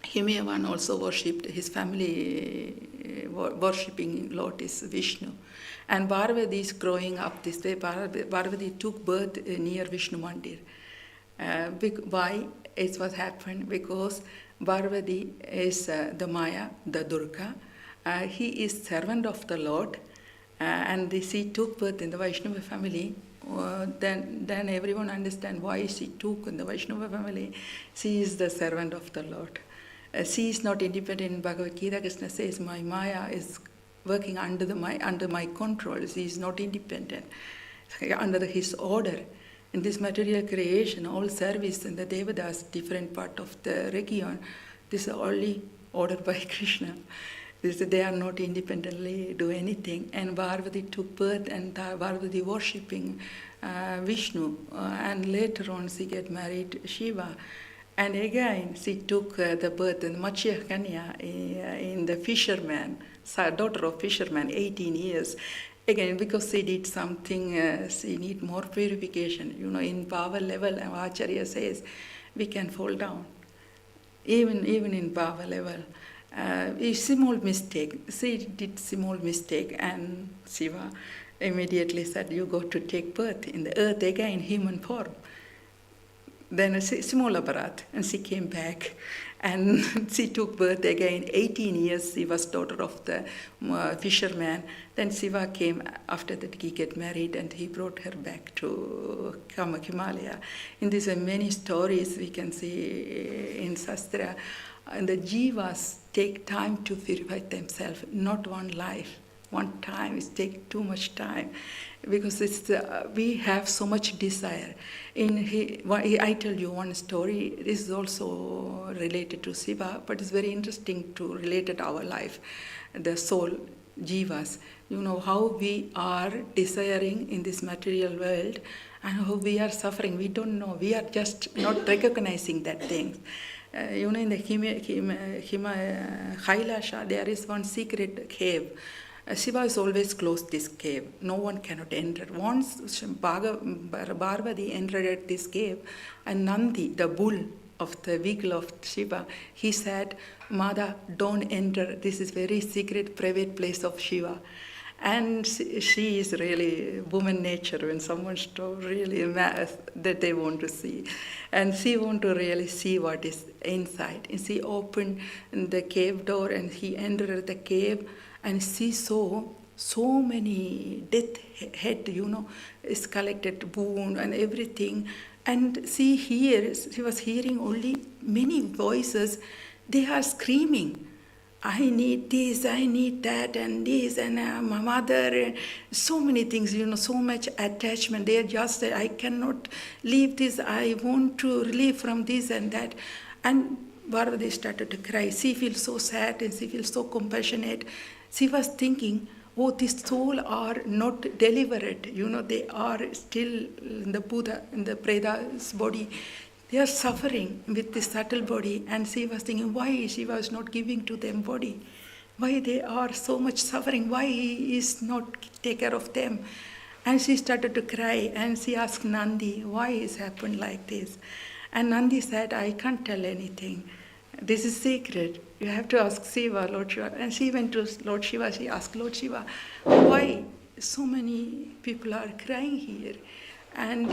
Himayavan also worshipped, his family worshipping Lord is Vishnu. And Parvati is growing up this way. Parvati took birth near Vishnu Mandir. Why it was happened? Because Parvati is the Maya, the Durga. He is servant of the Lord. And she took birth in the Vaishnava family. Then everyone understand why she took in the Vaishnava family. She is the servant of the Lord. She is not independent. In Bhagavad Gita, Krishna says, my Maya is working under my control. She is not independent. Under his order. In this material creation, all service in the Devadas, different part of the region, this is only ordered by Krishna. They are not independently do anything. And Parvati took birth and Parvati worshipping Vishnu. And later on she get married Shiva. And again, she took the birth in Matsya Kanya in the fisherman, daughter of fisherman, 18 years. Again, because she did something, she need more purification. In power level, Acharya says, we can fall down. Even in power level. A small mistake. She did small mistake, and Shiva immediately said, you go to take birth in the earth again, human form. Then a small aparat, and she came back, and she took birth again. 18 years she was daughter of the fisherman. Then Shiva came after that. He get married, and he brought her back to Himalaya. In these many stories we can see in Shastra, and the jivas take time to purify themselves. Not one life, one time. It takes too much time. Because we have so much desire. I tell you one story. This is also related to Shiva, but it's very interesting to relate it to our life, the soul, jivas. How we are desiring in this material world and how we are suffering. We don't know. We are just not recognizing that thing. In the Kailasha, there is one secret cave. Shiva has always closed this cave. No one cannot enter. Once Parvati entered at this cave, and Nandi, the bull of the vehicle of Shiva, he said, Mada, don't enter. This is very secret, private place of Shiva. And she is really woman nature when someone shows really that they want to see. And she want to really see what is inside. And she opened the cave door and he entered the cave and she saw so many death head, is collected, wound and everything. And she was hearing only many voices. They are screaming, I need this, I need that, and this, and my mother, and so many things, so much attachment. They are just, I cannot leave this, I want to relieve from this and that. And Bharati started to cry. She feels so sad and she feels so compassionate. She was thinking, oh, these souls are not delivered. They are still in the Buddha, in the Preda's body. They are suffering with this subtle body. And she was thinking, why she was not giving to them body? Why they are so much suffering? Why he is not take care of them? And she started to cry and she asked Nandi, why is happened like this? And Nandi said, I can't tell anything. This is secret. You have to ask Shiva, Lord Shiva. And she went to Lord Shiva. She asked Lord Shiva, why so many people are crying here? And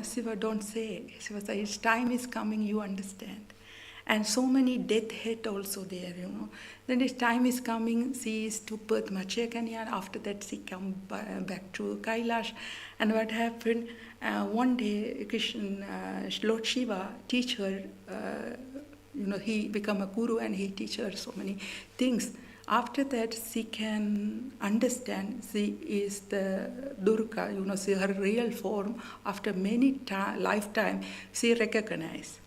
Shiva, don't say. Shiva says, time is coming, you understand. And so many death hit also there, Then this time is coming, she is to birth Machekanya, and after that she come back to Kailash. And what happened, one day Lord Shiva teach her, he become a guru and he teach her so many things. After that, she can understand she is the Durga, she her real form. After many lifetime, she recognize.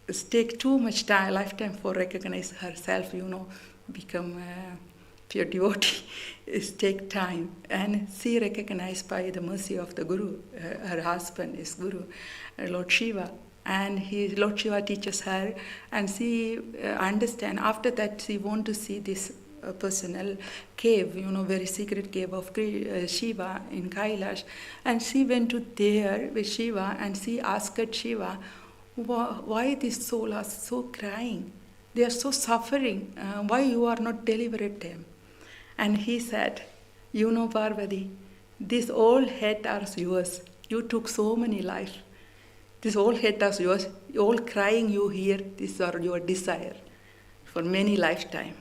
It take too much lifetime for recognize herself, become a pure devotee. It take time. And she recognized by the mercy of the Guru. Her husband is Guru, Lord Shiva. And Lord Shiva teaches her, and she understand. After that, she want to see this personal cave, very secret cave of Shiva in Kailash. And she went to there with Shiva, and she asked Shiva, why these souls are so crying? They are so suffering. Why you are not delivered them? And he said, Parvati, this all head are yours. You took so many lives. This all head is yours, all crying you here, these are your desire for many lifetime.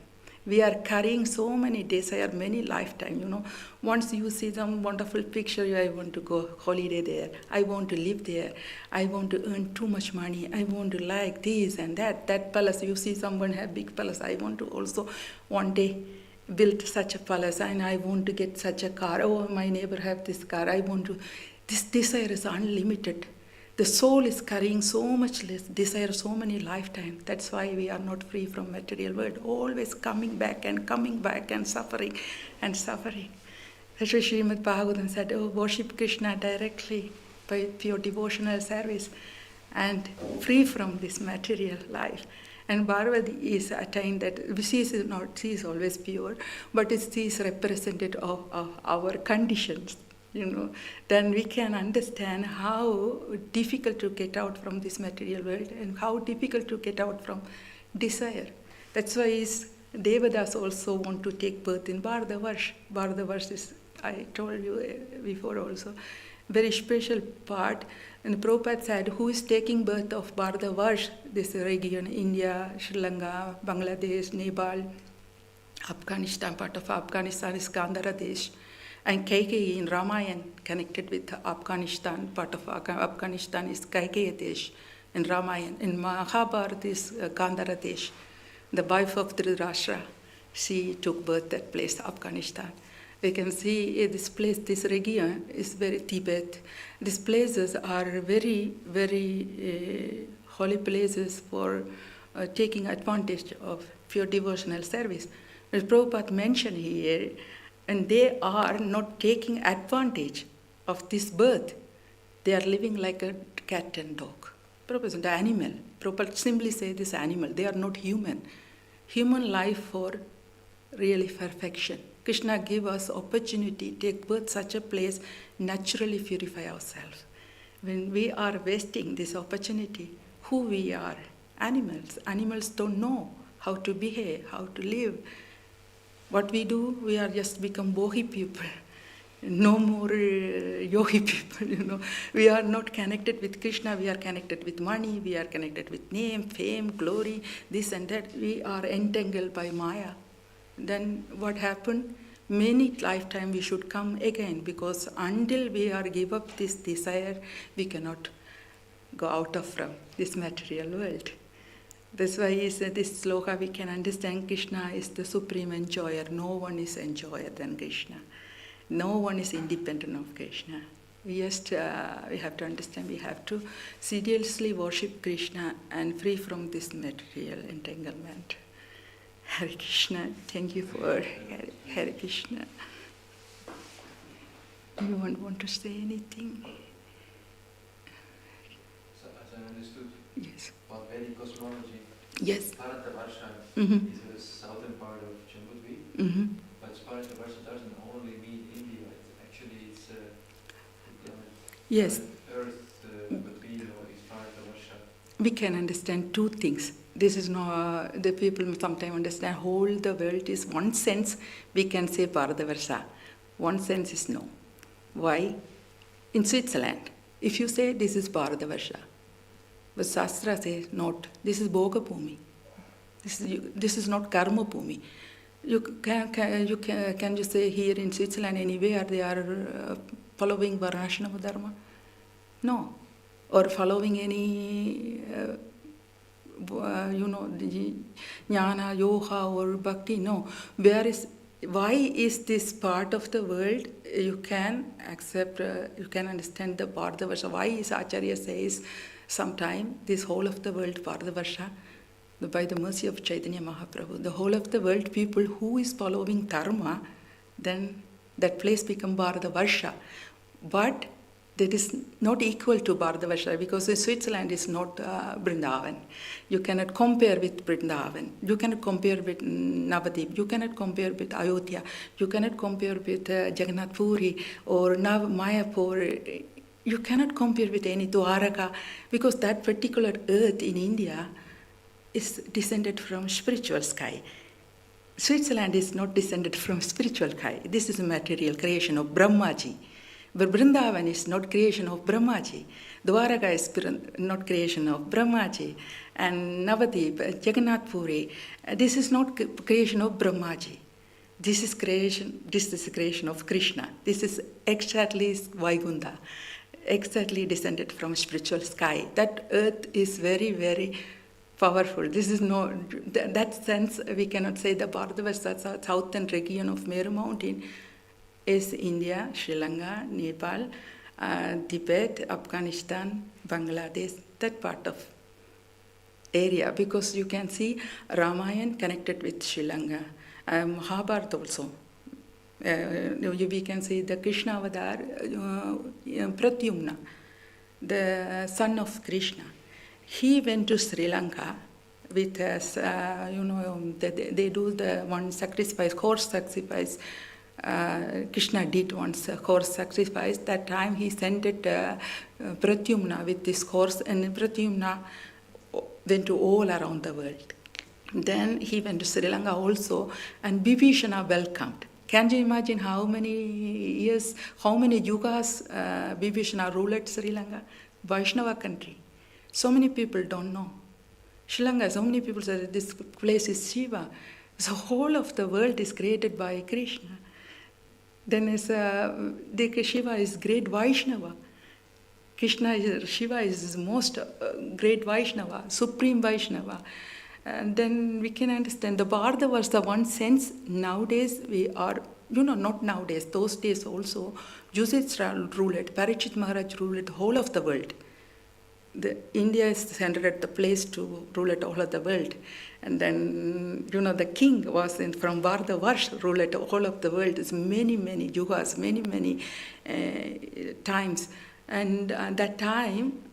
We are carrying so many desire, many lifetime, Once you see some wonderful picture, I want to go holiday there, I want to live there, I want to earn too much money, I want to like this and that palace. You see someone have big palace, I want to also one day build such a palace and I want to get such a car. Oh, my neighbor have this car, I want to. This desire is unlimited. The soul is carrying so much less desire, so many lifetimes. That's why we are not free from material world. Always coming back and suffering and suffering. That's why Srimad Bhagavatam said, worship Krishna directly by pure devotional service and free from this material life. And Parvati is attained that she is always pure, but she is representative of our conditions. Then we can understand how difficult to get out from this material world and how difficult to get out from desire. That's why Devadas also want to take birth in Bharatavarsh. Bharatavarsh is, I told you before also, very special part. And Prabhupada said, who is taking birth of Bharatavarsh, this region, India, Sri Lanka, Bangladesh, Nepal, Afghanistan, part of Afghanistan is Gandhara Desh. And Kaikeyi in Ramayana connected with Afghanistan, part of Afghanistan is Kaikeyi Desh in Ramayana. In Mahabharata is Gandhara Desh. The wife of Dhritarashtra, she took birth that place, Afghanistan. We can see this place, this region is very Tibet. These places are very, very holy places for taking advantage of pure devotional service. As Prabhupada mentioned here, and they are not taking advantage of this birth. They are living like a cat and dog. Prabhupada, the animal. Prabhupada simply say this animal. They are not human. Human life for really perfection. Krishna give us opportunity, take birth such a place, naturally purify ourselves. When we are wasting this opportunity, who we are? Animals. Animals don't know how to behave, how to live. What we do, we are just become bohi people. No more yogi people, We are not connected with Krishna, we are connected with money, we are connected with name, fame, glory, this and that. We are entangled by Maya. Then what happened? Many lifetime we should come again, because until we are give up this desire, we cannot go out of from this material world. That's why this sloka we can understand Krishna is the supreme enjoyer. No one is enjoyer than Krishna. No one is independent of Krishna. We have to understand, we have to seriously worship Krishna and free from this material entanglement. Hare Krishna, thank you for Hare Krishna. Do you want to say anything? So, as I understood, yes. about Vedic cosmology, yes. Bharatavarsha Mm-hmm. is the southern part of Jambudvip, Mm-hmm. but Bharatavarsha doesn't only mean India. Actually, it's yes. Earth, but we know is Bharatavarsha. We can understand two things. This is no, the people sometimes understand whole the world is one sense, we can say Bharatavarsha. One sense is no. Why? In Switzerland, if you say this is Bharatavarsha, but Shastra says not, this is Bhoga Bhumi. This is not Karma Bhumi. Can you say here in Switzerland anywhere they are following Varnashrama Dharma? No. Or following any, the jnana, yoga or bhakti? No. Why is this part of the world you can accept, you can understand the Bharatavarsha? Why is Acharya says sometime this whole of the world Bharatavarsha? By the mercy of Chaitanya Mahaprabhu, the whole of the world people who is following dharma, then that place become Bharatavarsha. But that is not equal to Bharatavarsha, because Switzerland is not Vrindavan. You cannot compare with Vrindavan. You cannot compare with Navadip. You cannot compare with Ayodhya. You cannot compare with Jagannath Puri or Mayapur. You cannot compare with any Dwaraka, because that particular earth in India is descended from spiritual sky. Switzerland is not descended from spiritual sky. This is a material creation of Brahmaji. But Vrindavan is not creation of Brahmaji. Dwaraka is not creation of Brahmaji. And Navadip, Jagannath Puri, this is not creation of Brahmaji. This is creation of Krishna. This is exactly Vaikuntha, exactly descended from spiritual sky. That earth is very, very powerful. This is no, that sense we cannot say the Bharatavarsha, southern region of Meru Mountain, is India, Sri Lanka, Nepal, Tibet, Afghanistan, Bangladesh, that part of area, because you can see Ramayana connected with Sri Lanka, Mahabharata also. We can see the Krishna Avatar, Pradyumna, the son of Krishna. He went to Sri Lanka with, they do the one sacrifice, horse sacrifice. Krishna did once a horse sacrifice. That time he sent it Pradyumna with this horse, and Pradyumna went to all around the world. Then he went to Sri Lanka also, and Bibhishana welcomed. Can you imagine how many years, how many yugas Bibhishana ruled Sri Lanka? Vaishnava country. So many people don't know. Sri Lanka, so many people say this place is Shiva. The whole of the world is created by Krishna. Then Shiva is great Vaishnava. Shiva is most great Vaishnava, supreme Vaishnava. And then we can understand the Bharatavarsha one sense. Nowadays we are, not nowadays, those days also, Yudhishthira ruled, Parikshit Maharaj ruled the whole of the world. India is centered at the place to rule it all of the world. And then, the king was from Bharatavarsha, ruled the whole of the world. It's many, many yugas, many times. And at that time,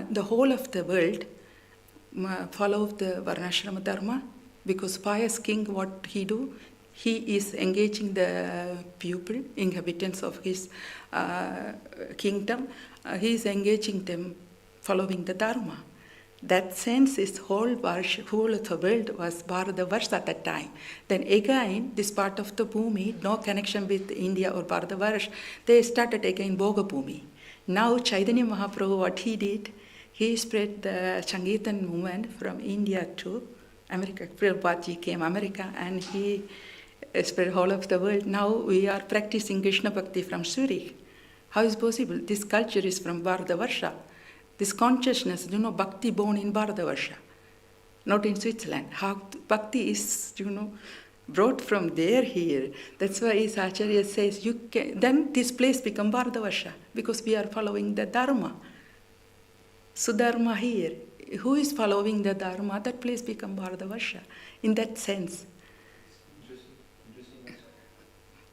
the whole of the world followed the Varnashrama Dharma, because pious king, what he do? He is engaging the people, inhabitants of his kingdom. He is engaging them following the Dharma. That sense is whole of the world was Bharatavarsha at that time. Then again, this part of the Bhumi, no connection with India or Bharatavarsha, they started again Bhoga Bhumi. Now Chaitanya Mahaprabhu, what he did, he spread the Sankirtan movement from India to America. Prabhupada came America and he spread whole of the world. Now we are practicing Krishna Bhakti from Zurich. How is possible? This culture is from Bharatavarsha. This consciousness, Bhakti born in Bharatavarsha, not in Switzerland. How Bhakti is, brought from there here. That's why his Acharya says, then this place become Bharatavarsha, because we are following the Dharma. Sudharma here. Who is following the Dharma? That place become Bharatavarsha. In that sense. Interesting.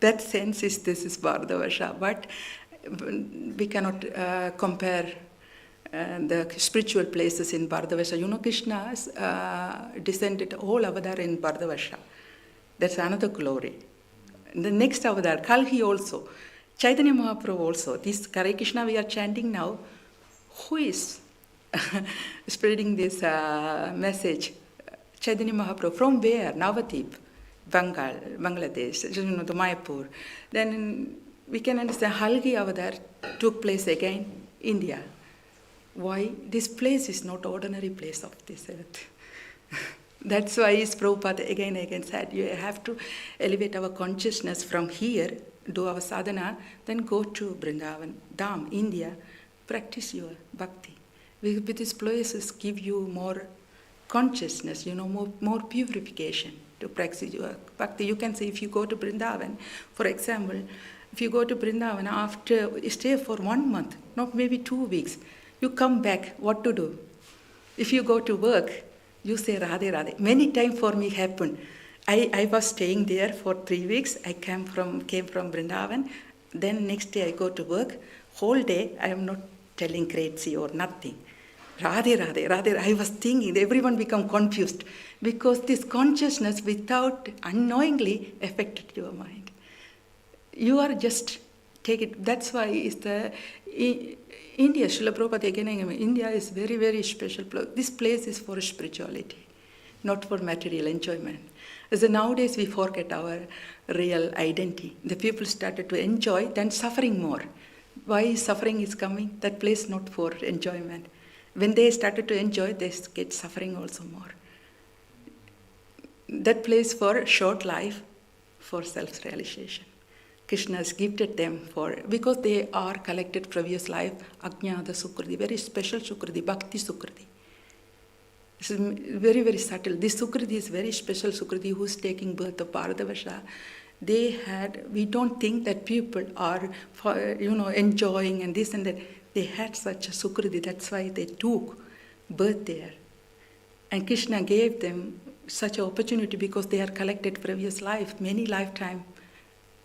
That sense is this is Bharatavarsha. But we cannot compare the spiritual places in Bharatavarsha. Krishna descended all avatar in Bharatavarsha. That's another glory. The next avatar, Kalki also, Chaitanya Mahaprabhu also. This Hare Krishna we are chanting now. Who is spreading this message? Chaitanya Mahaprabhu. From where? Navadvip, Bangladesh, the Mayapur. Then we can understand Halgi avatar took place again, India. Why? This place is not ordinary place of this earth. That's why Prabhupada again said, you have to elevate our consciousness from here, do our sadhana, then go to Vrindavan, Dham, India, practice your bhakti. With these places give you more consciousness, more purification to practice your bhakti. You can say if you go to Vrindavan, for example, if you go to Vrindavan after stay for 1 month, not maybe 2 weeks, you come back, what to do? If you go to work, you say Radhe Radhe. Many times for me happened. I was staying there for 3 weeks. I came from Vrindavan. Then next day I go to work. Whole day I am not telling crazy or nothing. Radhe Radhe, Radhe. I was thinking, everyone become confused because this consciousness without unknowingly affected your mind. You are just take it. That's why it's the India, Srila Prabhupada again, India is very, very special place. This place is for spirituality, not for material enjoyment. As nowadays we forget our real identity. The people started to enjoy, then suffering more. Why suffering is coming? That place not for enjoyment. When they started to enjoy, they get suffering also more. That place for short life, for self-realization. Krishna has gifted them because they are collected previous life, Ajnada Sukriti, very special Sukriti, Bhakti Sukriti. It's very, very subtle. This Sukriti is very special Sukriti who's taking birth of Bharatavarsha. We don't think that people are, enjoying and this and that. They had such a Sukriti, that's why they took birth there. And Krishna gave them such an opportunity because they are collected previous life, many lifetime.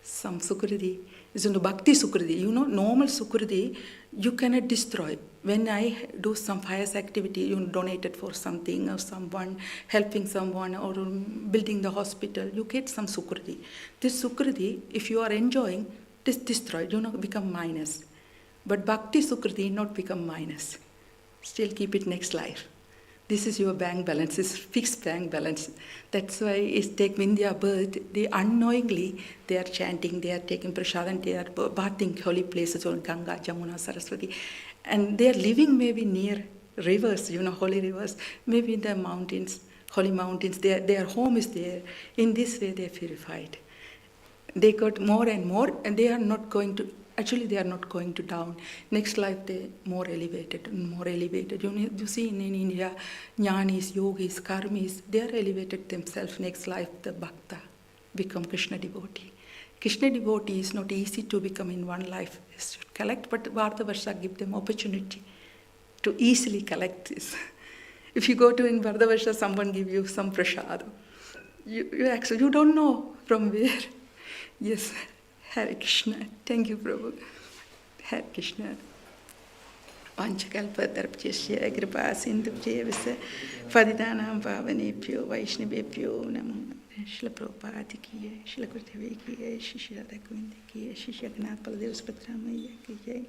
Some Sukriti is Bhakti Sukriti. Normal Sukriti you cannot destroy. When I do some pious activity, donated for something or someone, helping someone or building the hospital, you get some Sukriti. This Sukriti, if you are enjoying, this destroyed, become minus. But Bhakti Sukriti not become minus. Still keep it next life. This is your bank balance, this fixed bank balance. That's why it take Vindhya birth, they unknowingly, they are chanting, they are taking prasadam, they are bathing holy places on Ganga, Jamuna, Saraswati. And they are living maybe near rivers, holy rivers, maybe in the mountains, holy mountains, their home is there. In this way they are purified. They got more and more and they are not going to down. Next life they more elevated and more elevated. You see in India, jnanis, yogis, karmis, they are elevated themselves. Next life the bhakta become Krishna devotee. Krishna devotee is not easy to become in one life. You should collect, but Bharatavarsha give them opportunity to easily collect this. If you go to in Bharatavarsha, someone give you some prasad. You don't know from where. Yes. Hare Krishna. Thank you, Prabhu. Hare Krishna. Panchakalpatarpyasya kripa sindhubhyevasya paditanam pavanebhyo vaishnavebhyo namo. Shila Prabhupada ki jai, Shila Gurudev ki jai, Shri Radha Govind ki jai, Shri Jagannath Baladev Subhadra Maiya ki jai,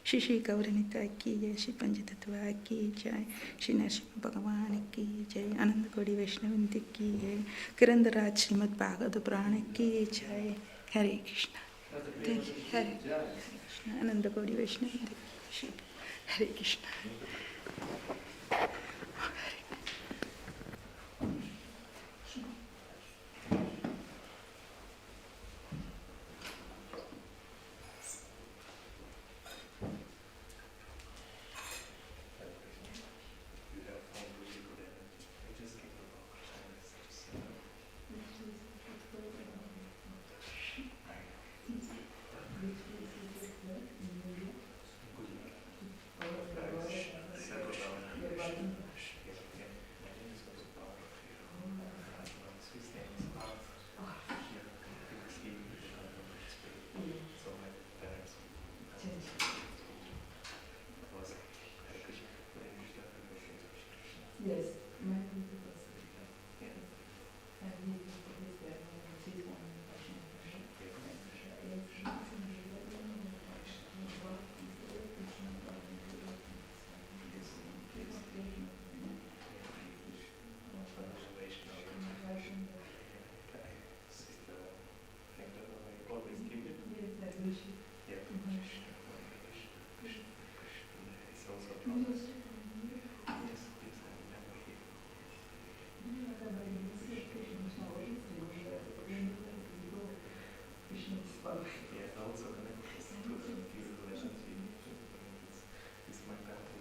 Shri Gauranita ki jai, Shri Panchatattva ki jai, Shri Narasimha Bhagavan ki jai, Ananda Gaudi Vaishnavindi ki jai, Kirandaraj Srimad Bhagavad Purana ki jai. Hare Krishna. Thank you. Hare Krishna. Ananda Gaudi Vaishnavindi ki jai. Hare Krishna. Yes, my people was and he is there, he's one passion.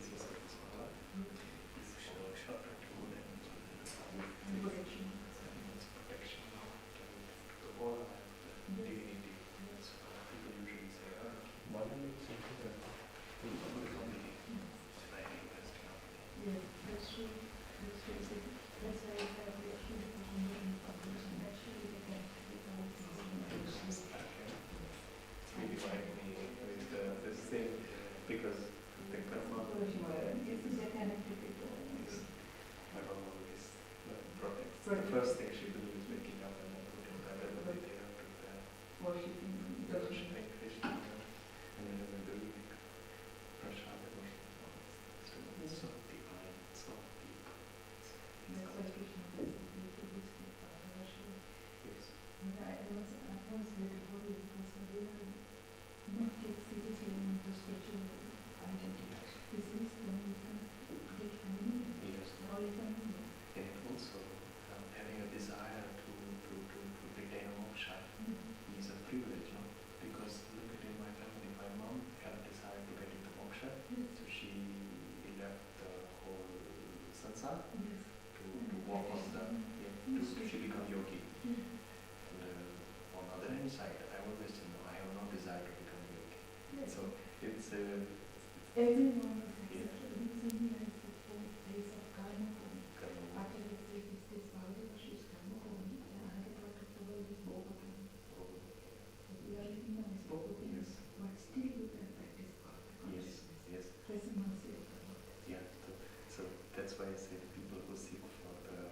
First thing she do is waking up and then putting that meditator to the worshipping Krishna, and then we do like prasad worship. So it's so divine, so deep. That's why Krishna says that we should be worship. Yes. I was very worried because I really not take seriously into spiritual identity. This is when you can get meaning. Yes. All you can mean. And also having a desire to attain moksha is a privilege, no? Because look at in my family, my mom had a desire to get into moksha, so she left the whole sansar to walk on the, she become yogi. And on the other hand side, I always say, no, I have no desire to become yogi. So it's Everyone is accepted. Because India is the place of karma. After this Bhagavad is karma, and another part of the world is Bhogavan. So we are living on this Bhogavan, but still we can practice Bhagavad. yes. Present mercy of the Lord. Yeah, so that's why I say the people who seek for the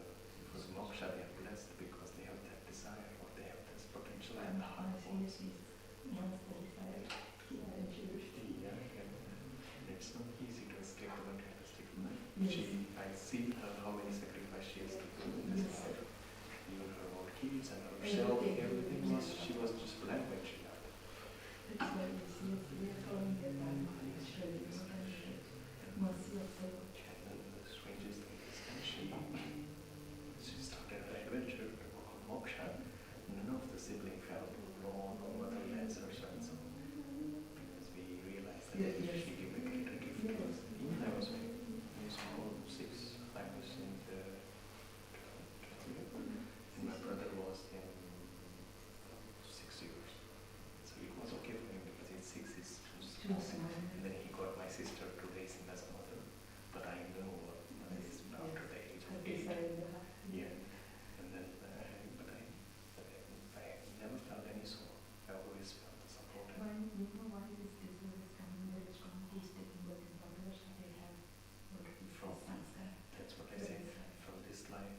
moksha, they are blessed because they have that desire or they have this potential and the heart. Yes, once the desire, and cherished. Yeah, and it's not easy to escape the materialistic life. Yes. I see her, how many sacrifices she has to do in this life. Even her own kids and herself, everything was, she was just blank when she left. That's why we are calling it Dharma, actually, mercy of the Lord. And the strangest thing is that she started her adventure to walk on moksha. None of the siblings felt no mother has her son. So because we realized that she gave a greater gift to us. Even I was very small, 6, I was in the and my brother was in 6 years. So it was okay for him because in 6 is too small. And then he got my sister to raise him as a mother. But I know is after the age of 8. Yeah. And then, but I never felt any sorrow. I always felt the support. When you know what is this disease is coming very strong, he's taking what is Bangladesh, they have what is From- sanskar. That's what I say. From this life,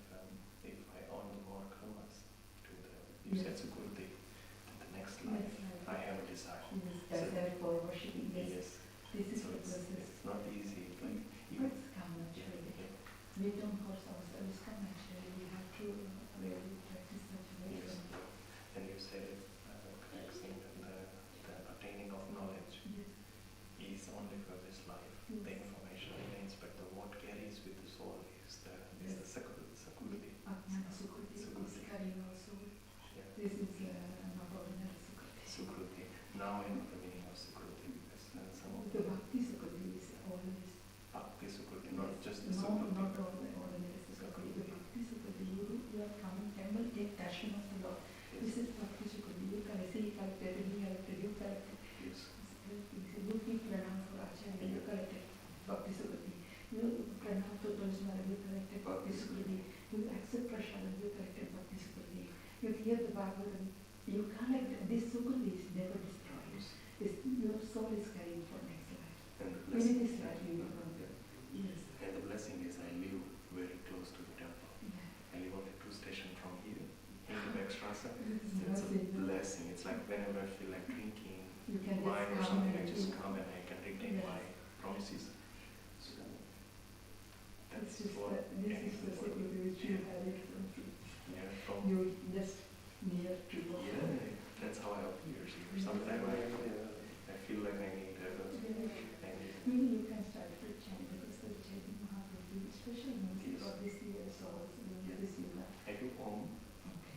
if I earn more karmas, the information remains, but what carries with the soul is the Sakurti. Atmana Sukriti is Sukriti. carrying also. Yeah. This is not ordinary Sukriti. Sukriti. Now I know the meaning of Sukriti because some of The Bhakti Sukriti is always. Bhakti Sukriti, not just the No, Sukriti. not ordinary Sukriti. The Bhakti Sukriti, you are coming temple, take darshan of the Lord. This is Bhakti Sukriti. You collected, he collected, he collected, you collected. Yes. You give pranam for Acharya, you collected Bhakti Sukriti. You pranam to Prajnala, you collected Bhakti Sukriti. You accept prashadam, you collected Bhakti Sukriti. You hear the Bhagavatam, you collect. This Sukriti is never destroyed. Yes. Your soul is carrying for next life. And the Even blessing, this life you will not get. Yes. and the blessing is I live very close to the temple. Yeah. I live only 2 stations from here into Beckstrasse. It's It's a blessing. blessing. It's like whenever I feel like drinking You can wine or just something, I and just you- come and I can retain Yes. my promises. So that's This is what this is the security which you have it from. yeah, from You just near to what. yeah, that's how I appear here. Sometimes I feel like I need Maybe you can start with chanting because the chanting Mahaprabhu, special music Yes. for this year, so also Yes. this yoga. I do Om Okay.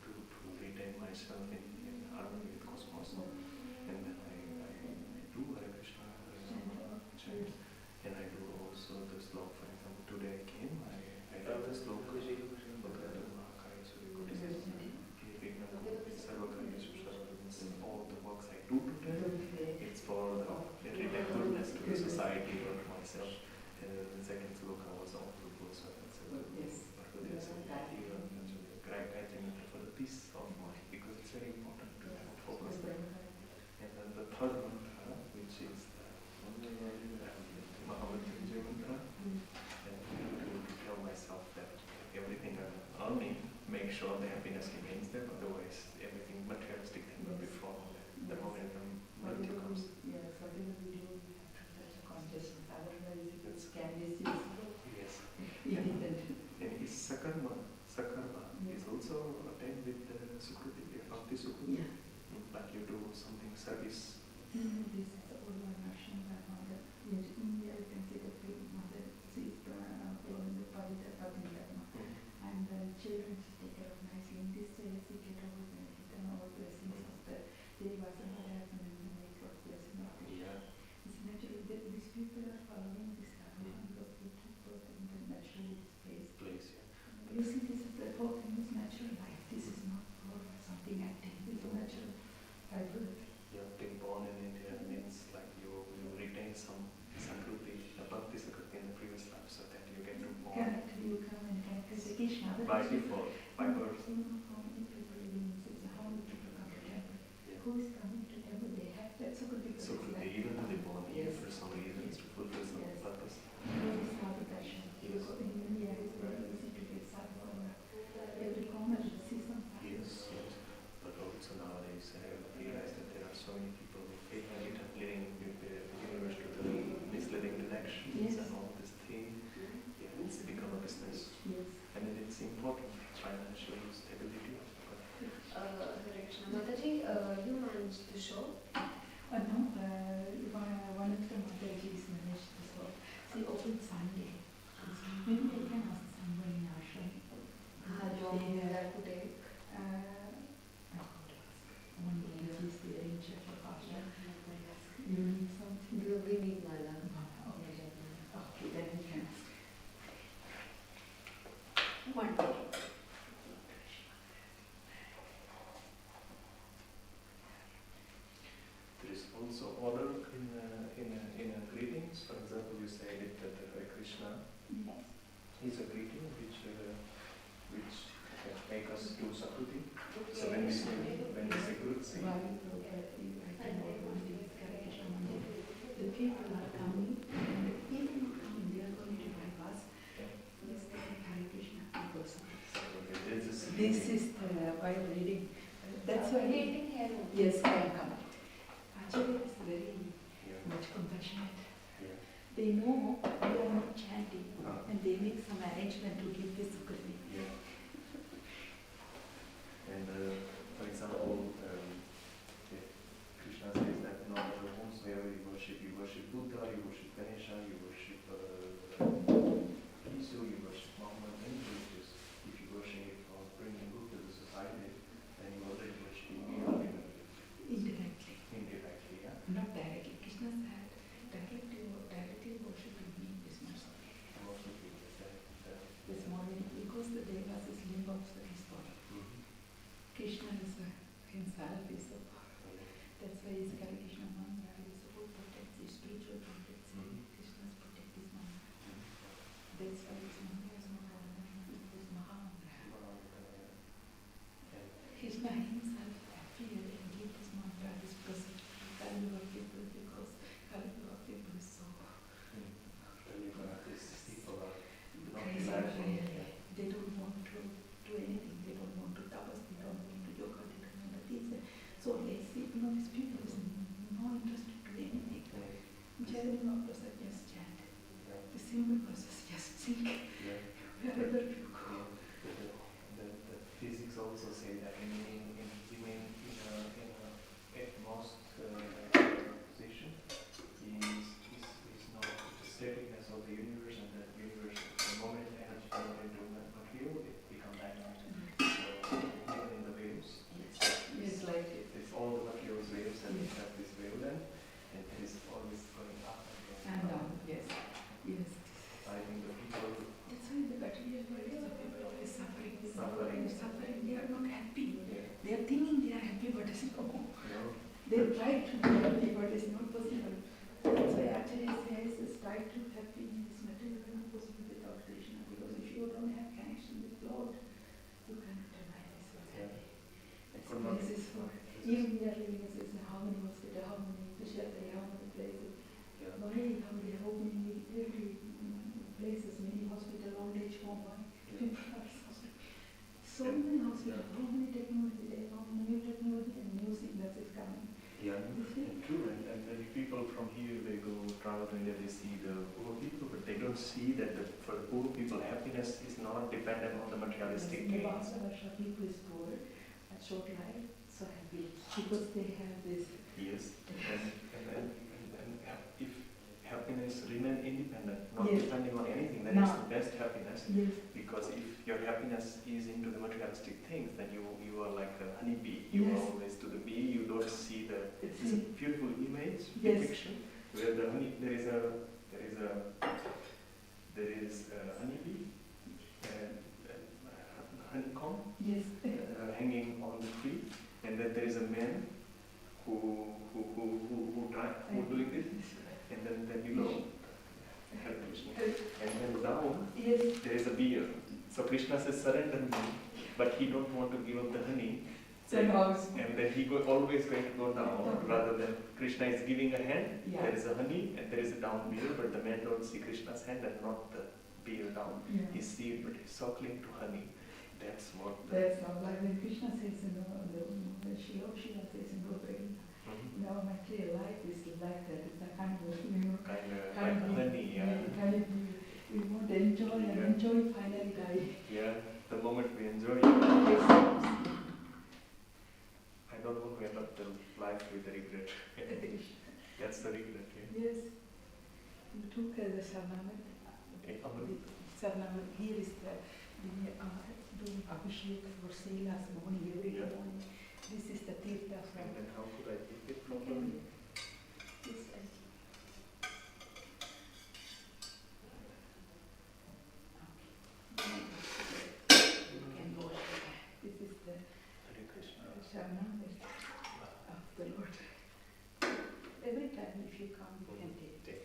to retain myself in harmony with cosmos. And then I do Hare Krishna, Hare Rama chant. And I do also the sloka. For example, today I came, I did the sloka. All the works I do today, it's for the return goodness to the society or to myself. The second sloka was all to go so Yes. for the peace of mind, because it's very important to have focus. And then the third mantra, which is the Mahamrityunjaya mantra, and to tell myself that everything I'm earning, make sure the happiness remains there, otherwise everything materialistic thing will be from the moment Mrityu comes. Yes, whatever we do, we have to touch a consciousness. Otherwise, it Yes. can misuse. Yes. Independent. And his sakarma is also attained with the Sukriti, Bhakti Sukriti. Yeah. Like you do something service. This is the old one, Nashima mother. In India, you can see the big mother. She is following the Pavitra Dharma. And the children take care of nicely. In this way, we get all the blessings of the Devas and Maharajas and the make of blessing of the Yeah. It's natural. These people are following this Dharma because they keep both in the natural space. Place, yeah. You see, this is the whole thing is natural life. This is not for something acting. This is natural. I will. You have been born in India means like you retain some Sankruti, Bhakti Sankruti in the previous life, so that you get to born Correct. You come and connect with Krishna. by default, by birth. You know how many people in how many people come to temple. Yeah. Who is coming to temple? They have that Sukriti. Sankruti, even though they born here Yes. for some reasons to fulfill some Yes. purpose. Sadhu-darshan. Yes. In India, it's very easy to get sadhu. Every corner you see some sadhu. Yes, yes. But also nowadays I have realized that there are so many people who fake it and living with the universe to the misleading directions Yes. and all this thing. Yeah, it's become a business. Yes. And then it's important financial stability. Hare Krishna. Mataji, you manage the show. No, one of the Mataji's managed this work. She opened Sunday. Maybe I can ask someone in ashram. How long that would take? I could ask. One Mataji is there in Czech ashram. You need something? We need Mala. Okay, then we can ask. One day. There is also order in greetings. For example, you say that Hare Krishna is a greeting which can make us do Sakruti. So when we say Gurutsi, While we go back, I can all one day, Hare Krishna Monday. The people are coming, and even not coming, they are going to bypass. Please take Hare Krishna and go somewhere. This is the while reading. That's why. Reading here only. Yes, I am coming. Acharya is very much compassionate. Yeah. They know we are not chanting, Ah. and they make some arrangement to give this Sukriti. Yeah. And for example, Krishna says that no matter whomsoever you worship Buddha, you worship any more process, just chant. Yeah. The simple process, just sing Yeah. wherever you go. The physics also say that in most position is not the steadiness of the universe, and the universe, the moment energy goes into material, it becomes dynamic. So even in the waves, Yes, like it. it's all the materials waves, and we have this wavelength, and it is always going up And down, yes. Yes. I think the people That's why the material world is of people always suffering. Suffering. Suffering. They are not happy. yeah, They are thinking they are happy, but it's no. know, They try to be happy, but it's not possible. That's why Acharya says, try to be happy in this material world possible without Krishna. Because if you don't have connection with Lord, you cannot deny this was Yeah. happy. That's could why not- this is for. Even we are living as how many hospitals, how many Vishwataya, how many places. yeah, Why we are opening every places, many hospital, old age home, why people are so many hospitals, how many technology, there, how many new technology and new sickness is coming. yeah, and true. And many people from here, they go travel to India, they see the poor people, but they don't see that for the poor people, happiness is not dependent on the materialistic The gains. Bangladesh people is poor, a short life, so happy because they have this. Yes, and if happiness remain independent, not Yes. depending on anything, then No. it's the best happiness. Yes. Because if your happiness is into the materialistic things, then you are like a honeybee. You Yes. are always to the bee. You don't see the. It's It's a beautiful image Yes. depiction where the honey there is a honeybee and honeycomb yes. hanging on the tree, and then there is a man who doing this, and then below. Hare Krishna. And then down Yes. there is a beer. So Krishna says, surrender me, but he don't want to give up the honey. So now it's And then he always going to go down, rather than Krishna is giving a hand, Yeah. there is a honey and there is a down beer, but the man don't see Krishna's hand and not the beer down. Yeah. He see it, but he's circling to honey. That's what the... That's not like when Krishna says in the Shiva says in Gopal, Mhm. now my clear life is like that. It's a kind of, Kind of like kind of, honey, yeah. kind of, we want to enjoy and Yeah. enjoy finally die. Yeah, the moment we enjoy it, Yes. I don't want to end up the life with regret. That's the regret, yeah. Yes. You took the Sarnamat. Amrit. Sarnamat, here is the doing Abhishek for Sailas morning, every Yeah. morning. This is the Tirtha And from then how could I keep it properly? this. This is the Hare Krishna. Sarnamat of the Lord. Every time if you come, you can take.